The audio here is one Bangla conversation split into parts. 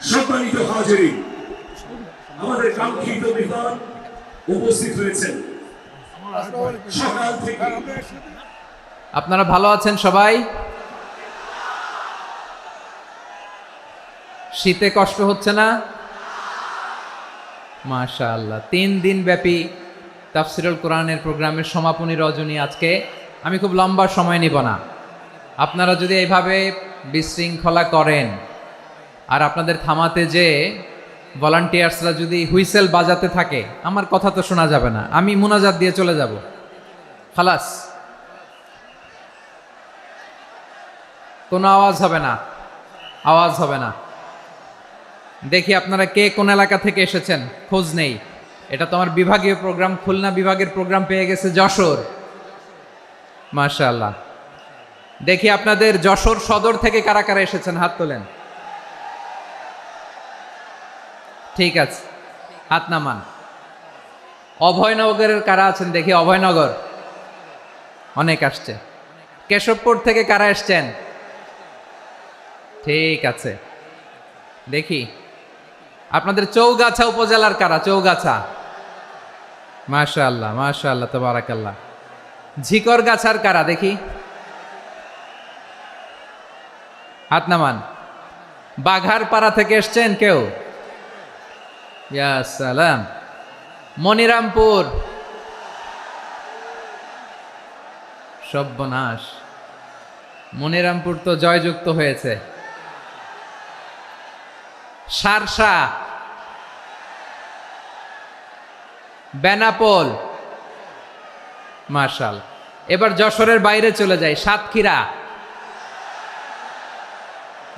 সম্মানিত হাজিরিন, আমাদের কাঙ্ক্ষিত মেহমান উপস্থিত হয়েছেন সকাল থেকে। আপনারা ভালো আছেন সবাই? শীতে কষ্ট হচ্ছে না? মাশাআল্লাহ। 3 দিন ব্যাপী তাফসিরুল কোরআনের প্রোগ্রামের সমাপনী রজনী আজকে। আমি খুব লম্বা সময় নিব না। আপনারা যদি এইভাবে বিশৃঙ্খলা করেন আর আপনাদের থামাতে যে ভলান্টিয়ার্সরা যদি হুইসেল বাজাতে থাকে, আমার কথা তো শোনা যাবে না। আমি মুনাজাত দিয়ে চলে যাব। খালাস, কোনো আওয়াজ হবে না, আওয়াজ হবে না। দেখি আপনারা কে কোন এলাকা থেকে এসেছেন, খোঁজ নেই। এটা তো আমার বিভাগীয় প্রোগ্রাম, খুলনা বিভাগের প্রোগ্রাম পেয়ে গেছে যশোর। মাশাআল্লাহ। দেখি আপনাদের যশোর সদর থেকে কারা কারা এসেছেন, হাত তোলেন। ঠিক আছে, হাত নামান। অভয়নগরের কারা আছেন দেখি? অভয়নগর অনেক আসছে। কেশবপুর থেকে কারা এসছেন? ঠিক আছে, দেখি আপনাদের চৌগাছা উপজেলার কারা? চৌগাছা, মাশাআল্লাহ মাশাআল্লাহ তাবারাকাল্লাহ। ঝিকরগাছার কারা দেখি? হাত নামান। বাঘারপাড়া থেকে এসছেন কেউ? ইয়া সালাম। মনিরামপুর, সর্বনাশ, মনিরামপুর তো জয়যুক্ত হয়েছে। সারসা, বেনাপোল, মাশাআল্লাহ। এবার যশোরের বাইরে চলে যাই, সাতক্ষীরা,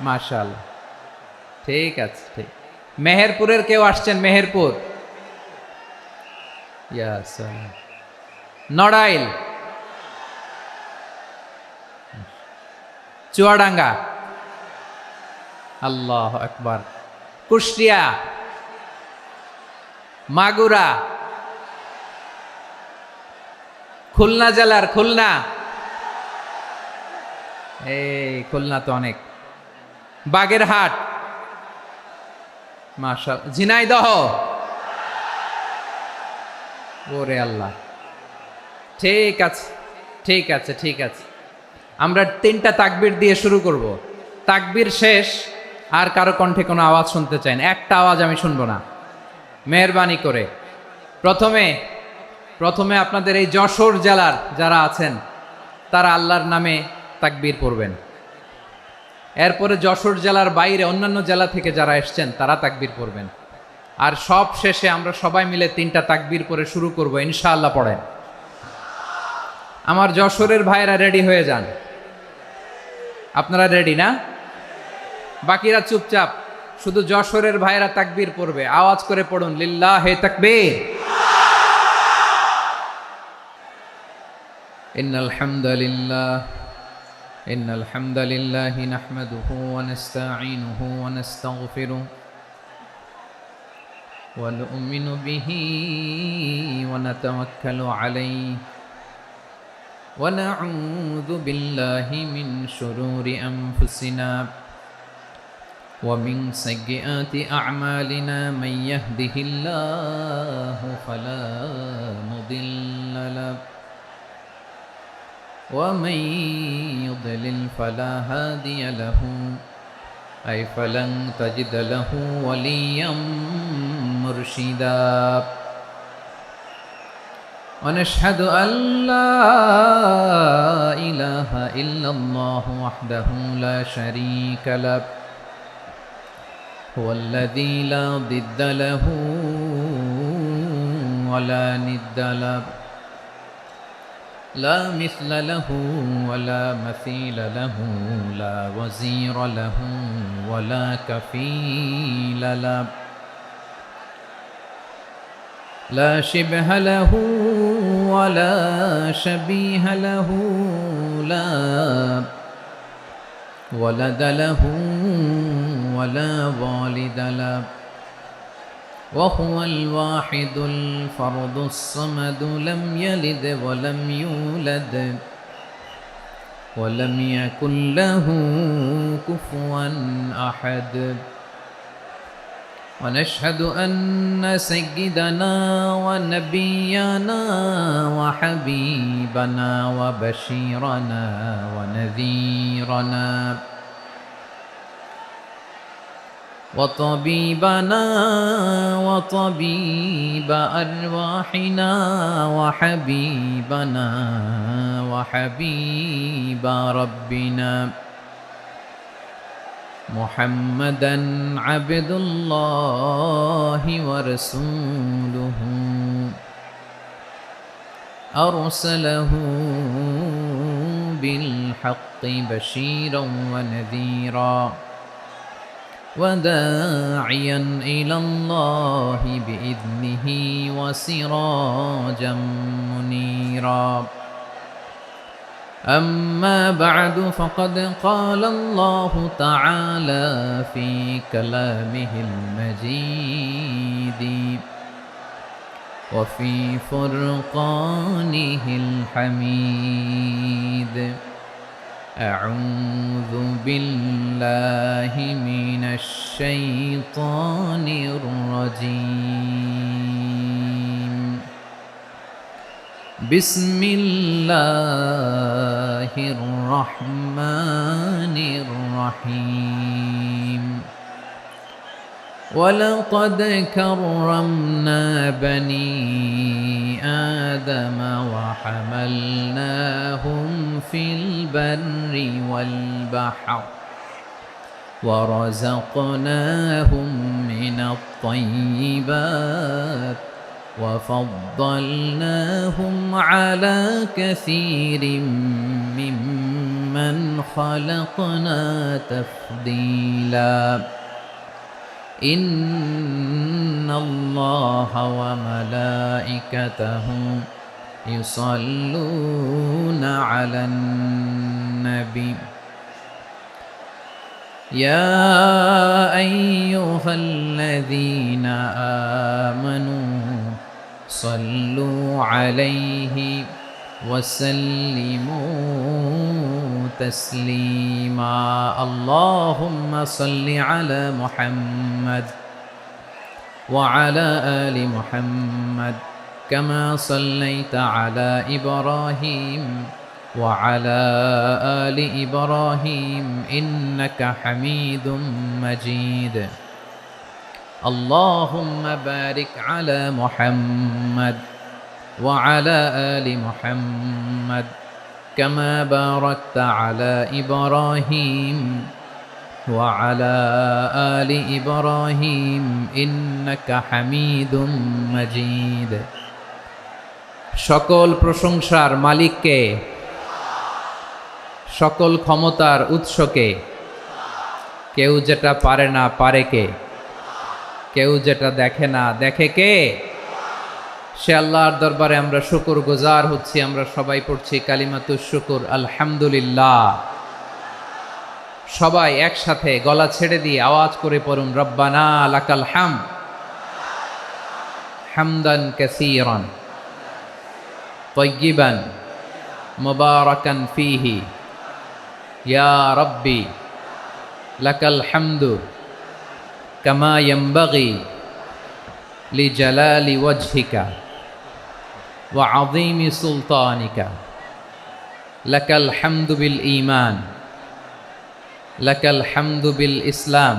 মাশাআল্লাহ। ঠিক আছে, ঠিক। মেহেরপুরের কেউ আসছেন? মেহেরপুর, ইয়া সালাম। নড়াইল, চুয়াডাঙ্গা, আল্লাহু আকবার। কুষ্টিয়া, মাগুরা, খুলনা জেলার খুলনা, এই খুলনা তো অনেক। বাগেরহাট, মাশাআল্লাহ। ঝিনাইদহ, ওরে আল্লাহ। ঠিক আছে, ঠিক আছে, ঠিক আছে। আমরা 3টা তাকবীর দিয়ে শুরু করব। তাকবীর শেষ আর কারো কণ্ঠে কোনো আওয়াজ শুনতে চাই না, একটা আওয়াজ আমি শুনবো না, মেহেরবানি করে। প্রথমে আপনাদের এই যশোর জেলার যারা আছেন তারা আল্লাহর নামে তাকবীর পড়বেন। এরপরে যশোর জেলার বাইরে অন্যান্য জেলা থেকে যারা এসছেন তারা তাকবীর পড়বেন। আর সব শেষে আমরা সবাই মিলে 3টা তাকবীর পরে শুরু করব ইনশাআল্লাহ। পড়েন। আমার যশোরের ভাইয়েরা রেডি হয়ে যান। আপনারা রেডি না? বাকিরা চুপচাপ, শুধু যশোরের ভাইয়েরা তাকবীর পড়বে। আওয়াজ করে পড়ুন, লিল্লাহে তাকবীর। ইন্নাল হামদালিল্লাহি নাহমাদুহু ওয়া নাস্তাঈনুহু ওয়া নাস্তাগফিরুহু ওয়া নু'মিনু বিহি ওয়া নাতাওয়াক্কালু আলাইহি ওয়া নাউযু বিল্লাহি মিন শুরুরি আনফুসিনা ومن سيئات أعمالنا من يهده الله فلا مضل له ومن يضلل فلا هادي له أي فلن تجد له وليا مرشدا ونشهد أن لا إله إلا الله وحده لا شريك له هو الذي لا ضد له ولا ند له لا مثل له ولا مثيل له لا وزير له ولا كفيل له لا شبه له ولا شبيه له لا ولد له ولا والد له وهو الواحد الفرد الصمد لم يلد ولم يولد ولم يكن له كفوا أحد ونشهد أن سيدنا ونبينا وحبيبنا وبشيرنا ونذيرنا وطبيبنا وطبيب أرواحنا وحبيبنا وحبيب ربنا محمدًا عبد الله ورسوله أرسله بالحق بشيرا ونذيرا وداعيا إلى الله بإذنه وسراجا منيرا أما بعد فقد قال الله تعالى في كلامه المجيد وفي فرقانه الحميد أعوذ بالله من الشيطان الرجيم بسم الله الرحمن الرحيم ولقد كرمنا بني آدم وحملناهم في البر والبحر ورزقناهم من الطيبات وفضلناهم على كثير ممن خلقنا تفضيلا إن الله وملائكته يصلون على النبي يا أيها الذين آمنوا صلوا عليه وسلموا تسليما اللهم صل على محمد وعلى آل محمد كما صليت على إبراهيم وعلى آل إبراهيم إنك حميد مجيد اللهم بارك على محمد وعلى آل محمد كما باركت على إبراهيم وعلى آل إبراهيم إنك حميد مجيد সকল প্রশংসার মালিককে সকল ক্ষমতার উৎসকে কেউ যেটা পারে না পারে কে কেউ যেটা দেখে না দেখে কে সে আল্লাহর দরবারে আমরা শুকরগুজার হচ্ছি আমরা সবাই পড়ছি কালিমাতুশ শুকর আলহামদুলিল্লাহ সবাই একসাথে গলা ছেড়ে দিয়ে আওয়াজ করে পড়ুন রব্বানা লাকাল হামদ হামদান কাসীরান তাইয়িবান মুবারাকান ফীহি ইয়া রাব্বি লাকাল হামদু কামা ইয়ানবাগি লিজালালি ওয়াজহিকা ওয়া আযীমি সুলতানিকা লাকাল হামদু বিল ঈমান লাকাল হামদু বিল ইসলাম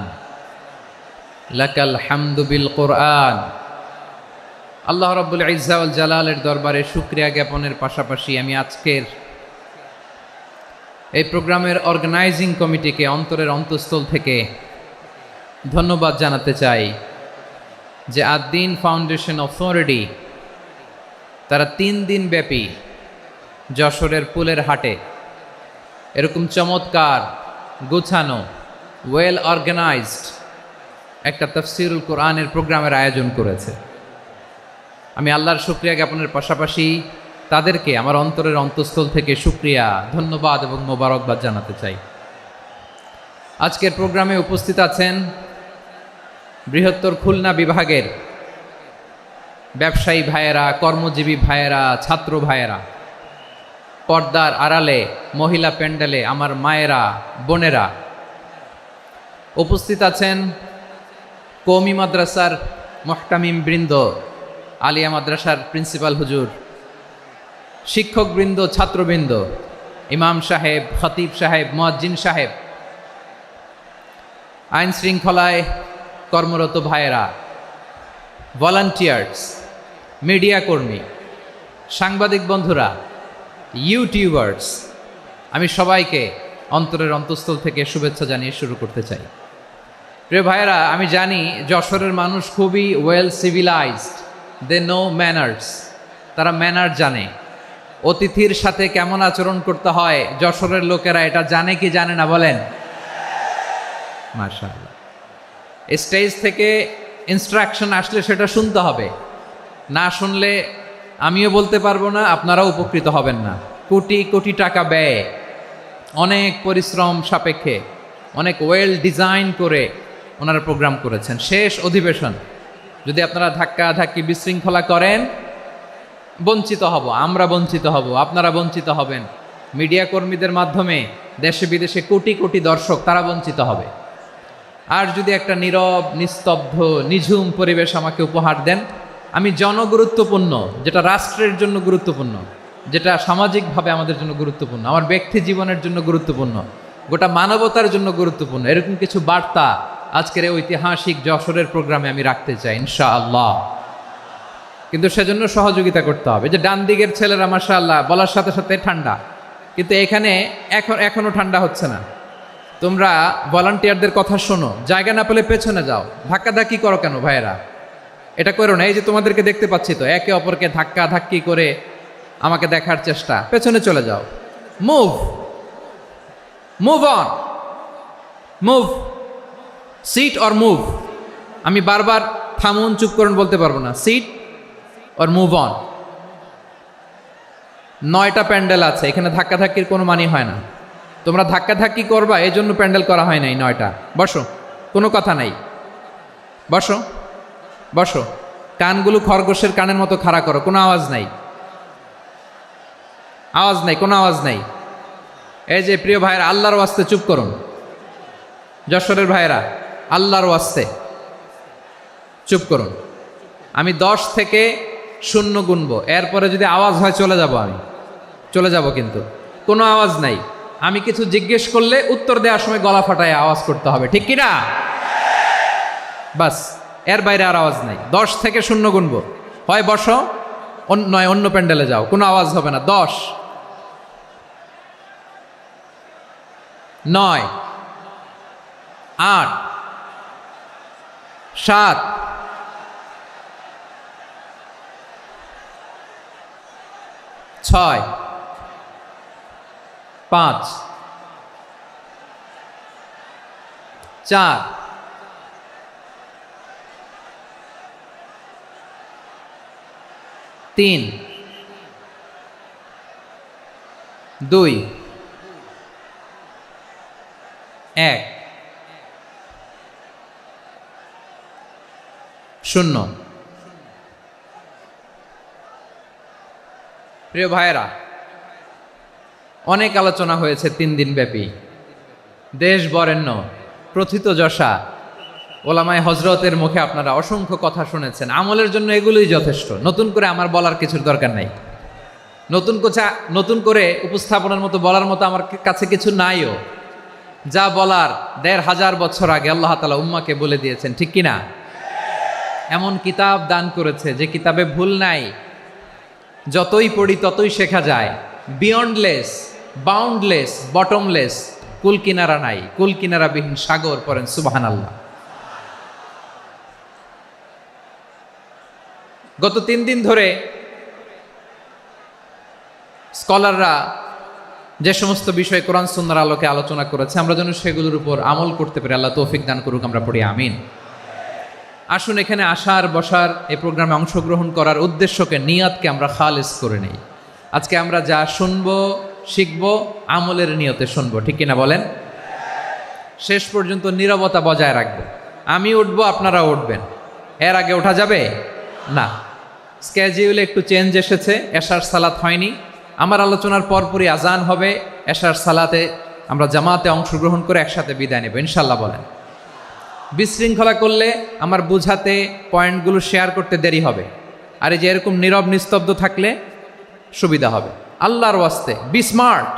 লাকাল হামদু বিল কুরআন আল্লাহ রাব্বুল ইজ্জা ওয়াল জালালের দরবারে শুকরিয়া জ্ঞাপনের পাশাপাশি আমি আজকের এই প্রোগ্রামের অর্গানাইজিং কমিটিকে অন্তরের অন্তঃস্থল থেকে ধন্যবাদ জানাতে চাই যে আদ-দ্বীন ফাউন্ডেশন অথরিটি তারা 3 দিন ব্যাপী যশোরের পুলের হাটে এরকম চমৎকার গোছানো ওয়েল অর্গানাইজড একটা তাফসীরুল কোরআনের প্রোগ্রামের আয়োজন করেছে আমি আল্লাহর শুকরিয়া জ্ঞাপনের পাশাপাশি তাদেরকে আমার অন্তরের অন্তঃস্থল থেকে শুকরিয়া ধন্যবাদ এবং মোবারকবাদ জানাতে চাই আজকের প্রোগ্রামে উপস্থিত আছেন বৃহত্তর খুলনা বিভাগের ব্যবসায়ী ভাইয়েরা কর্মজীবী ভাইয়েরা ছাত্র ভাইয়েরা পর্দার আড়ালে মহিলা প্যান্ডেলে আমার মায়েরা বোনেরা উপস্থিত আছেন কওমি মাদ্রাসার মুহতামিম বৃন্দ, আলিয়া মাদ্রাসার প্রিন্সিপাল হুজুর, শিক্ষকবৃন্দ, ছাত্রবৃন্দ, ইমাম সাহেব, খতিব সাহেব, মুয়াজ্জিন সাহেব, আইন শৃঙ্খলায় কর্মরত ভাইয়েরা, ভলান্টিয়ার্স, মিডিয়া কর্মী, সাংবাদিক বন্ধুরা, ইউটিউবার্স, আমি সবাইকে অন্তরের অন্তঃস্থল থেকে শুভেচ্ছা জানিয়ে শুরু করতে চাই। প্রিয় ভাইয়েরা, আমি জানি যশোরের মানুষ খুবই well civilized, they know manners, তারা ম্যানার জানে। অতিথির সাথে কেমন আচরণ করতে হয় যশোরের লোকেরা এটা জানে কি জানে না বলেন? মাশাআল্লাহ। স্টেজ থেকে ইনস্ট্রাকশন আসলে সেটা শুনতে হবে, না শুনলে আমিও বলতে পারবো না, আপনারাও উপকৃত হবেন না। কোটি কোটি টাকা ব্যয়, অনেক পরিশ্রম সাপেক্ষে, অনেক ওয়েল ডিজাইন করে ওনারা প্রোগ্রাম করেছেন। শেষ অধিবেশন যদি আপনারা ধাক্কা ধাক্কি বিশৃঙ্খলা করেন, বঞ্চিত হব, আমরা বঞ্চিত হব, আপনারা বঞ্চিত হবেন। মিডিয়া কর্মীদের মাধ্যমে দেশে বিদেশে কোটি কোটি দর্শক তারা বঞ্চিত হবে। আর যদি একটা নীরব, নিস্তব্ধ, নিঝুম পরিবেশ আমাকে উপহার দেন, আমি জনগুরুত্বপূর্ণ, যেটা রাষ্ট্রের জন্য গুরুত্বপূর্ণ, যেটা সামাজিকভাবে আমাদের জন্য গুরুত্বপূর্ণ, আমার ব্যক্তি জীবনের জন্য গুরুত্বপূর্ণ, গোটা মানবতার জন্য গুরুত্বপূর্ণ, এরকম কিছু বার্তা আজকের এই ঐতিহাসিক যশোরের প্রোগ্রামে আমি রাখতে চাই ইনশাআল্লাহ। কিন্তু সেজন্য সহযোগিতা করতে হবে। যে ডান দিকের ছেলেরা মাশাআল্লাহ বলার সাথে সাথে ঠান্ডা, কিন্তু এখানে এখনো ঠান্ডা হচ্ছে না। তোমরা ভলান্টিয়ারদের কথা শোনো, জায়গা না পেলে পেছনে যাও। ধাক্কাধাক্কি করো কেন ভাইয়েরা? এটা করো না। এই যে তোমাদেরকে দেখতে পাচ্ছি তো, একে অপরকে ধাক্কা ধাক্কি করে আমাকে দেখার চেষ্টা, পেছনে চলে যাও। Move move on, move, sit or move. আমি বারবার থামুন, চুপ করুন বলতে পারবো না। Sit or move on. 9টা প্যান্ডেল আছে, এখানে ধাক্কাধাক্কির কোনো মানি হয় না। তোমরা ধাক্কাধাক্কি করবা, এই জন্য প্যান্ডেল করা হয় নাই 9টা। বসো, কোনো কথা নাই, বসো বসো। কানগুলো খরগোশের কানের মতো খাড়া করো, কোনো আওয়াজ নাই, আওয়াজ নাই, কোনো আওয়াজ নাই। এই যে প্রিয় ভাইয়েরা, আল্লাহর ওয়াস্তে চুপ করুন। যশোরের ভাইয়েরা, আল্লাহর ওয়াস্তে চুপ করুন। আমি 10 থেকে 0 গুনবো, এরপরে যদি আওয়াজ হয় চলে যাব, আমি চলে যাব, কিন্তু কোনো আওয়াজ নাই। আমি কিছু জিজ্ঞেস করলে উত্তর দেওয়ার সময় গলা ফাটায় আওয়াজ করতে হবে, ঠিক কিনা? বাস, এর বাইরে আর আওয়াজ নাই। 10 থেকে 0 গুনবো, হয় বসো, নয় অন্য প্যান্ডেলে যাও, কোনো আওয়াজ হবে না। 10, 9, 8, 7, 6, 5, 4, 3, 2, 1, 0। প্রিয় ভাইয়েরা, অনেক আলোচনা হয়েছে 3 দিন ব্যাপী। দেশ বরেণ্য, প্রথিতযশা ওলামায়ে হজরতের মুখে আপনারা অসংখ্য কথা শুনেছেন। আমলের জন্য এগুলোই যথেষ্ট, নতুন করে আমার বলার কিছুর দরকার নাই। নতুন করে উপস্থাপনের মতো বলার মতো আমার কাছে কিছু নাইও। যা বলার 1500 বছর আগে আল্লাহ তাআলা উম্মাকে বলে দিয়েছেন, ঠিক কিনা? এমন কিতাব দান করেছে যে কিতাবে ভুল নাই, যতই পড়ি ততই শেখা যায়। বিয়ন্ডলেস, বাউন্ডলেস, বটমলেস, কুল কিনারা নাই, কুল কিনারাবিহীন সাগর, পড়েন সুবহানাল্লাহ। গত 3 দিন ধরে স্কলাররা যে সমস্ত বিষয় কোরআন সুন্নাহর আলোকে আলোচনা করেছে, আমরা যেন সেগুলোর উপর আমল করতে পারি। আল্লাহ তৌফিক দান করুক, আমরা পড়ি আমিন। আসুন, এখানে আসার, বসার, এই প্রোগ্রামে অংশগ্রহণ করার উদ্দেশ্যকে, নিয়াতকে আমরা খালেস করে নেই। আজকে আমরা যা শুনবো, শিখবো, আমলের নিয়তে শুনবো, ঠিক কিনা বলেন? শেষ পর্যন্ত নীরবতা বজায় রাখবো। আমি উঠবো, আপনারা উঠবেন, এর আগে ওঠা যাবে না। স্কেজিউলে একটু চেঞ্জ এসেছে, এশার সালাত হয়নি। আমার আলোচনার পরপরই আজান হবে, এশার সালাতে আমরা জামাতে অংশগ্রহণ করে একসাথে বিদায় নেব ইনশাল্লাহ। বলেন বিশৃঙ্খলা করলে আমার বুঝাতে পয়েন্টগুলো শেয়ার করতে দেরি হবে, আর এই যে এরকম নীরব নিস্তব্ধ থাকলে সুবিধা হবে। আল্লাহর ওয়াস্তে বি স্মার্ট।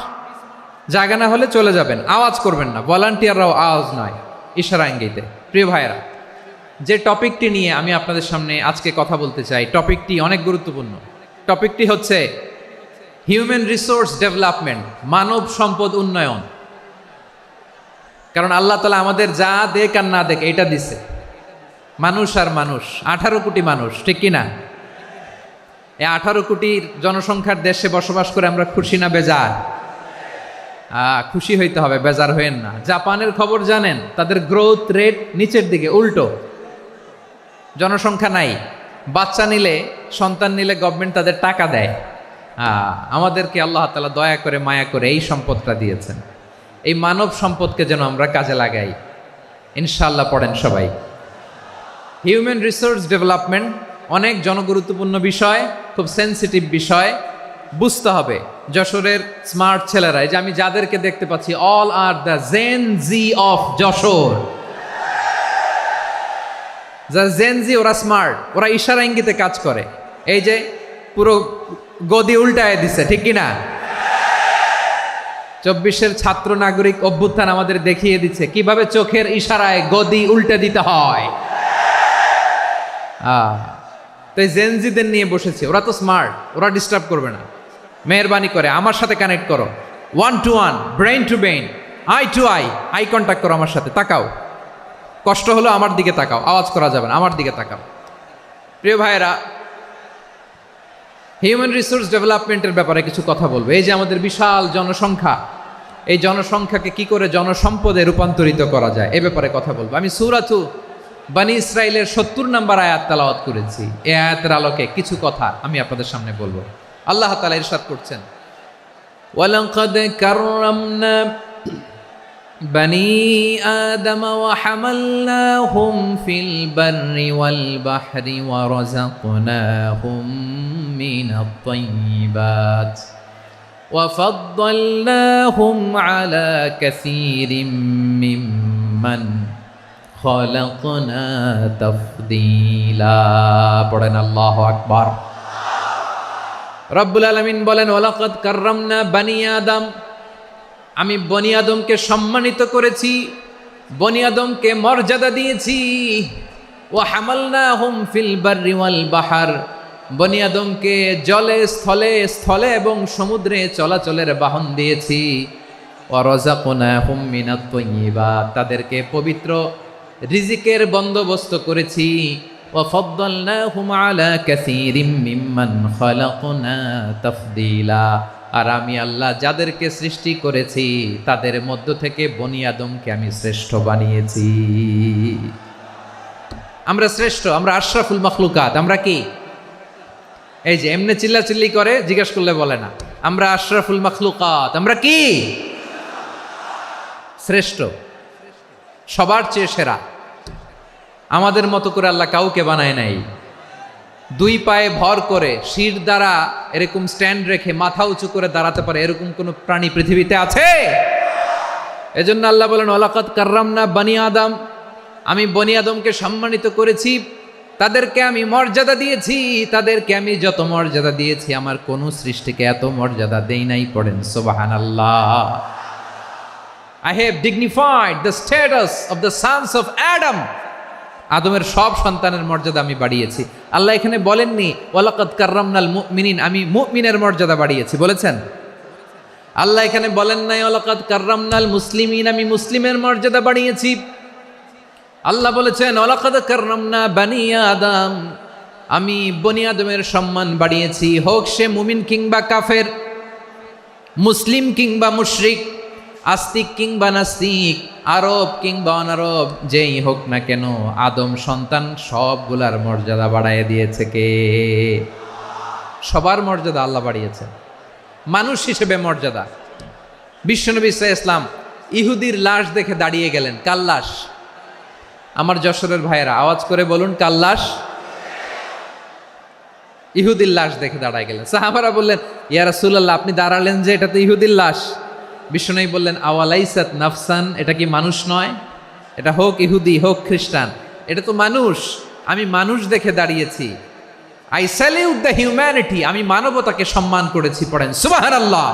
জায়গা না হলে চলে যাবেন, আওয়াজ করবেন না, ভলান্টিয়াররাও আওয়াজ নয়, ইশারা ইঙ্গিতে। প্রিয় ভাইয়েরা, যে টপিকটি নিয়ে আমি আপনাদের সামনে আজকে কথা বলতে চাই, টপিকটি অনেক গুরুত্বপূর্ণ। টপিকটি হচ্ছে হিউম্যান রিসোর্স ডেভেলপমেন্ট, মানব সম্পদ উন্নয়ন। কারণ আল্লাহ তাআলা আমাদের যা দেখ আর না দেখ এটা দিছে। মানুষ আর মানুষ, 18 কোটি মানুষ, ঠিক কিনা? এই 18 কোটির জনসংখ্যার দেশে বসবাস করে আমরা খুশি না বেজার? খুশি হইতে হবে, বেজার হইেন না। জাপানের খবর জানেন? তাদের গ্রোথ রেট নিচের দিকে, উল্টো। জনসংখ্যা নাই, বাচ্চা নিলে, সন্তান নিলে গভর্নমেন্ট তাদের টাকা দেয়। আমাদেরকে আল্লাহ তাআলা দয়া করে মায়া করে এই সম্পদটা দিয়েছেন। এই মানব সম্পদকে যেন আমরা কাজে লাগাই, ইনশাআল্লাহ। পড়েন সবাই। হিউম্যান রিসোর্স ডেভেলপমেন্ট অনেক জনগুরুত্বপূর্ণ বিষয়, খুব সেন্সিটিভ বিষয়, বুঝতে হবে। যশোরের স্মার্ট ছেলেরা, এই যে আমি যাদেরকে দেখতে পাচ্ছি, all are the Gen Z of Jessore. যারা জেন জি, ওরা স্মার্ট, ওরা ইশারা ইঙ্গিতে কাজ করে। এই যে পুরো গদি উল্টায় দিছে, ঠিক কিনা? 24-এর ছাত্র নাগরিক অভ্যুত্থান আমাদের দেখিয়ে দিচ্ছে কিভাবে চোখের ইশারায় গদি উল্টে দিতে হয়। তো এই জেনজিদের নিয়ে বসেছে, ওরা তো স্মার্ট, ওরা ডিস্টার্ব করবে না। মেহরবানি করে আমার সাথে কানেক্ট করো, 1 to 1, brain to brain, eye to eye, eye contact করো আমার সাথে, তাকাও। কষ্ট হলো আমার দিকে তাকাও, আওয়াজ করা যাবে না, আমার দিকে তাকাও। প্রিয় ভাইয়েরা, হিউম্যান রিসোর্স ডেভেলপমেন্টের ব্যাপারে কিছু কথা বলবো। এই যে আমাদের বিশাল জনসংখ্যা, এই জনসংখ্যাকে কি করে জনসম্পদে রূপান্তরিত করা যায় এ ব্যাপারে কথা বলবো। আমি সূরাতু বনী ইসরাইলের 70 নম্বর আয়াত তেলাওয়াত করেছি। এই আয়াতের আলোকে কিছু কথা আমি আপনাদের সামনে বলবো। আল্লাহ তাআলা ইরশাদ করছেন, ওয়ালাকাদ কাররামনা বনী আদম ওয়া হামালনাহুম ফিল বাররি ওয়াল বাহরি ওয়া রাযাকনাহুম মিনাত তাইয়্যিবাত ওয়া ফাদ্দালনাহুম আলা কাসীরিম মিম্মান খালাকনা তাফদীলা। পড়েন আল্লাহু আকবার। রব্বুল আলামিন বলেন, ওয়ালাকাদ কাররামনা বনী আদম, আমি বনী আদমকে সম্মানিত করেছি, বনী আদমকে মর্যাদা দিয়েছি। ওয়া হামালনাহুম ফিল বাররি ওয়াল বাহর, বনী আদমকে জলে স্থলে, স্থলে এবং সমুদ্রে চলাচলের বাহন দিয়েছি। ওয়া রাযাকনাহুম মিনাত তাইয়্যিবাত, তাদেরকে পবিত্র রিজিকের বন্দোবস্ত করেছি। ওয়া ফাদ্দালনাহুম আলা কাসীরিম মিম্মান খালাকনা তাফদীলা, আর আমি আল্লাহ যাদেরকে সৃষ্টি করেছি তাদের মধ্য থেকে বনী আদমকে আমি শ্রেষ্ঠ বানিয়েছি। আমরা শ্রেষ্ঠ, আমরা আশরাফুল মাখলুকাত। আমরা কি? এই যে এমনি চিল্লাচিল্লি করে, জিজ্ঞেস করলে বলে না। আমরা আশরাফুল মাখলুকাত। আমরা কি? শ্রেষ্ঠ, সবার চেয়ে সেরা। আমাদের মতো করে আল্লাহ কাউকে বানায় নাই। 2 পায়ে ভর করে, শির দ্বারা এরকম স্ট্যান্ড রেখে মাথা উঁচু করে দাঁড়াতে পারে এরকম কোন প্রাণী পৃথিবীতে আছে? এজন্য আল্লাহ বলেন, ওয়ালাকাদ কাররামনা বনী আদম, আমি বনী আদমকে সম্মানিত করেছি, তাদেরকে আমি মর্যাদা দিয়েছি। তাদেরকে আমি যত মর্যাদা দিয়েছি আমার কোন সৃষ্টিকে এত মর্যাদা দেই নাই। পড়েন সুবহানাল্লাহ। I have dignified the status of the sons of Adam. আদমের সব সন্তানের মর্যাদা আমি বাড়িয়েছি। আল্লাহ এখানে বলেননি ওয়ালাকাদ কাররামনাল মুমিনিন, আমি মুমিনের মর্যাদা বাড়িয়েছি, বলেছেন? আল্লাহ এখানে বলেন নাই ওয়ালাকাদ কাররামনাল মুসলিমিন, আমি মুসলিমের মর্যাদা বাড়িয়েছি। আল্লাহ বলেছেন ওয়ালাকাদ কাররামনা বনী আদম, আমি বনী আদমের সম্মান বাড়িয়েছি। হোক সে মুমিন কিংবা কাফের, মুসলিম কিংবা মুশরিক, আস্তিক কিংবা নাস্তিক, আরব কিংবা অনারব, যেই হোক না কেন, আদম সন্তান সবগুলার মর্যাদা বাড়ায় দিয়েছে কে? সবার মর্যাদা আল্লাহ বাড়িয়েছে। মানুষ হিসেবে মর্যাদা। বিশ্বনবী সাল্লাল্লাহু আলাইহি ওয়াসাল্লাম ইহুদির লাশ দেখে দাঁড়িয়ে গেলেন। কার লাশ? আমার যশোরের ভাইয়েরা আওয়াজ করে বলুন, কার লাশ? ইহুদির লাশ দেখে দাঁড়ায় গেলেন। সাহাবারা বললেন, ইয়া রাসূলুল্লাহ, আপনি দাঁড়ালেন যে, এটা তো ইহুদির লাশ। বিশ্বনবী বললেন, আওয়ালাইসাত নাফসান, এটা কি মানুষ নয়? এটা হোক ইহুদি হোক খ্রিস্টান, এটা তো মানুষ। আমি মানুষ দেখে দাঁড়িয়েছি। আই স্যালিউট দ্য হিউম্যানিটি, আমি মানবতাকে সম্মান করেছি। পড়েন সুবহানাল্লাহ।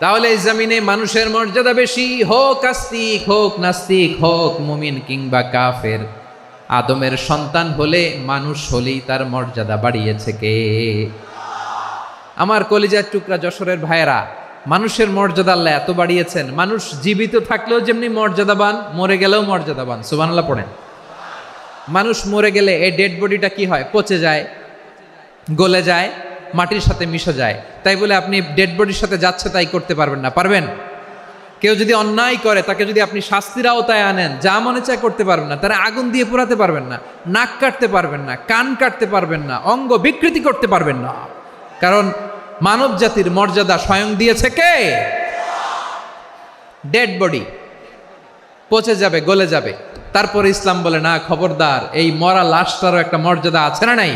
তাহলে এই জমিনে মানুষের মর্যাদা বেশি, হোক আস্তিক হোক নাস্তিক হোক মুমিন কিংবা কাফের। আদমের সন্তান হলে মানুষ হলেই তার মর্যাদা বাড়িয়েছে কে? আমার কলিজার টুকরা যশোরের ভাইয়েরা, মানুষের মর্যাদা আল্লাহ এত বাড়িয়েছেন, মানুষ জীবিত থাকলেও যেমনি মর্যাদাবান, মরে গেলেও মর্যাদাবান। সুবহানাল্লাহ পড়েন। মানুষ মরে গেলে এই ডেড বডিটা কি হয়? পচে যায়, গলে যায়, মাটির সাথে মিশে যায়। তাই বলে আপনি ডেড বডির সাথে যাচ্ছে তাই করতে পারবেন না? পারবেন? কেউ যদি অন্যায় করে তাকে যদি আপনি শাস্তির আওতায় আনেন, যা মনে চায় করতে পারবেন না। তারা আগুন দিয়ে পোড়াতে পারবেন না, নাক কাটতে পারবেন না, কান কাটতে পারবেন না, অঙ্গ বিকৃতি করতে পারবেন না। কারণ মানব জাতির মর্যাদা স্বয়ং দিয়েছে কে? ডেড বডি পচে যাবে, গলে যাবে। তারপরে ইসলাম বলে না, খবরদার, এই মরা লাশটারও একটা মর্যাদা আছে না নাই?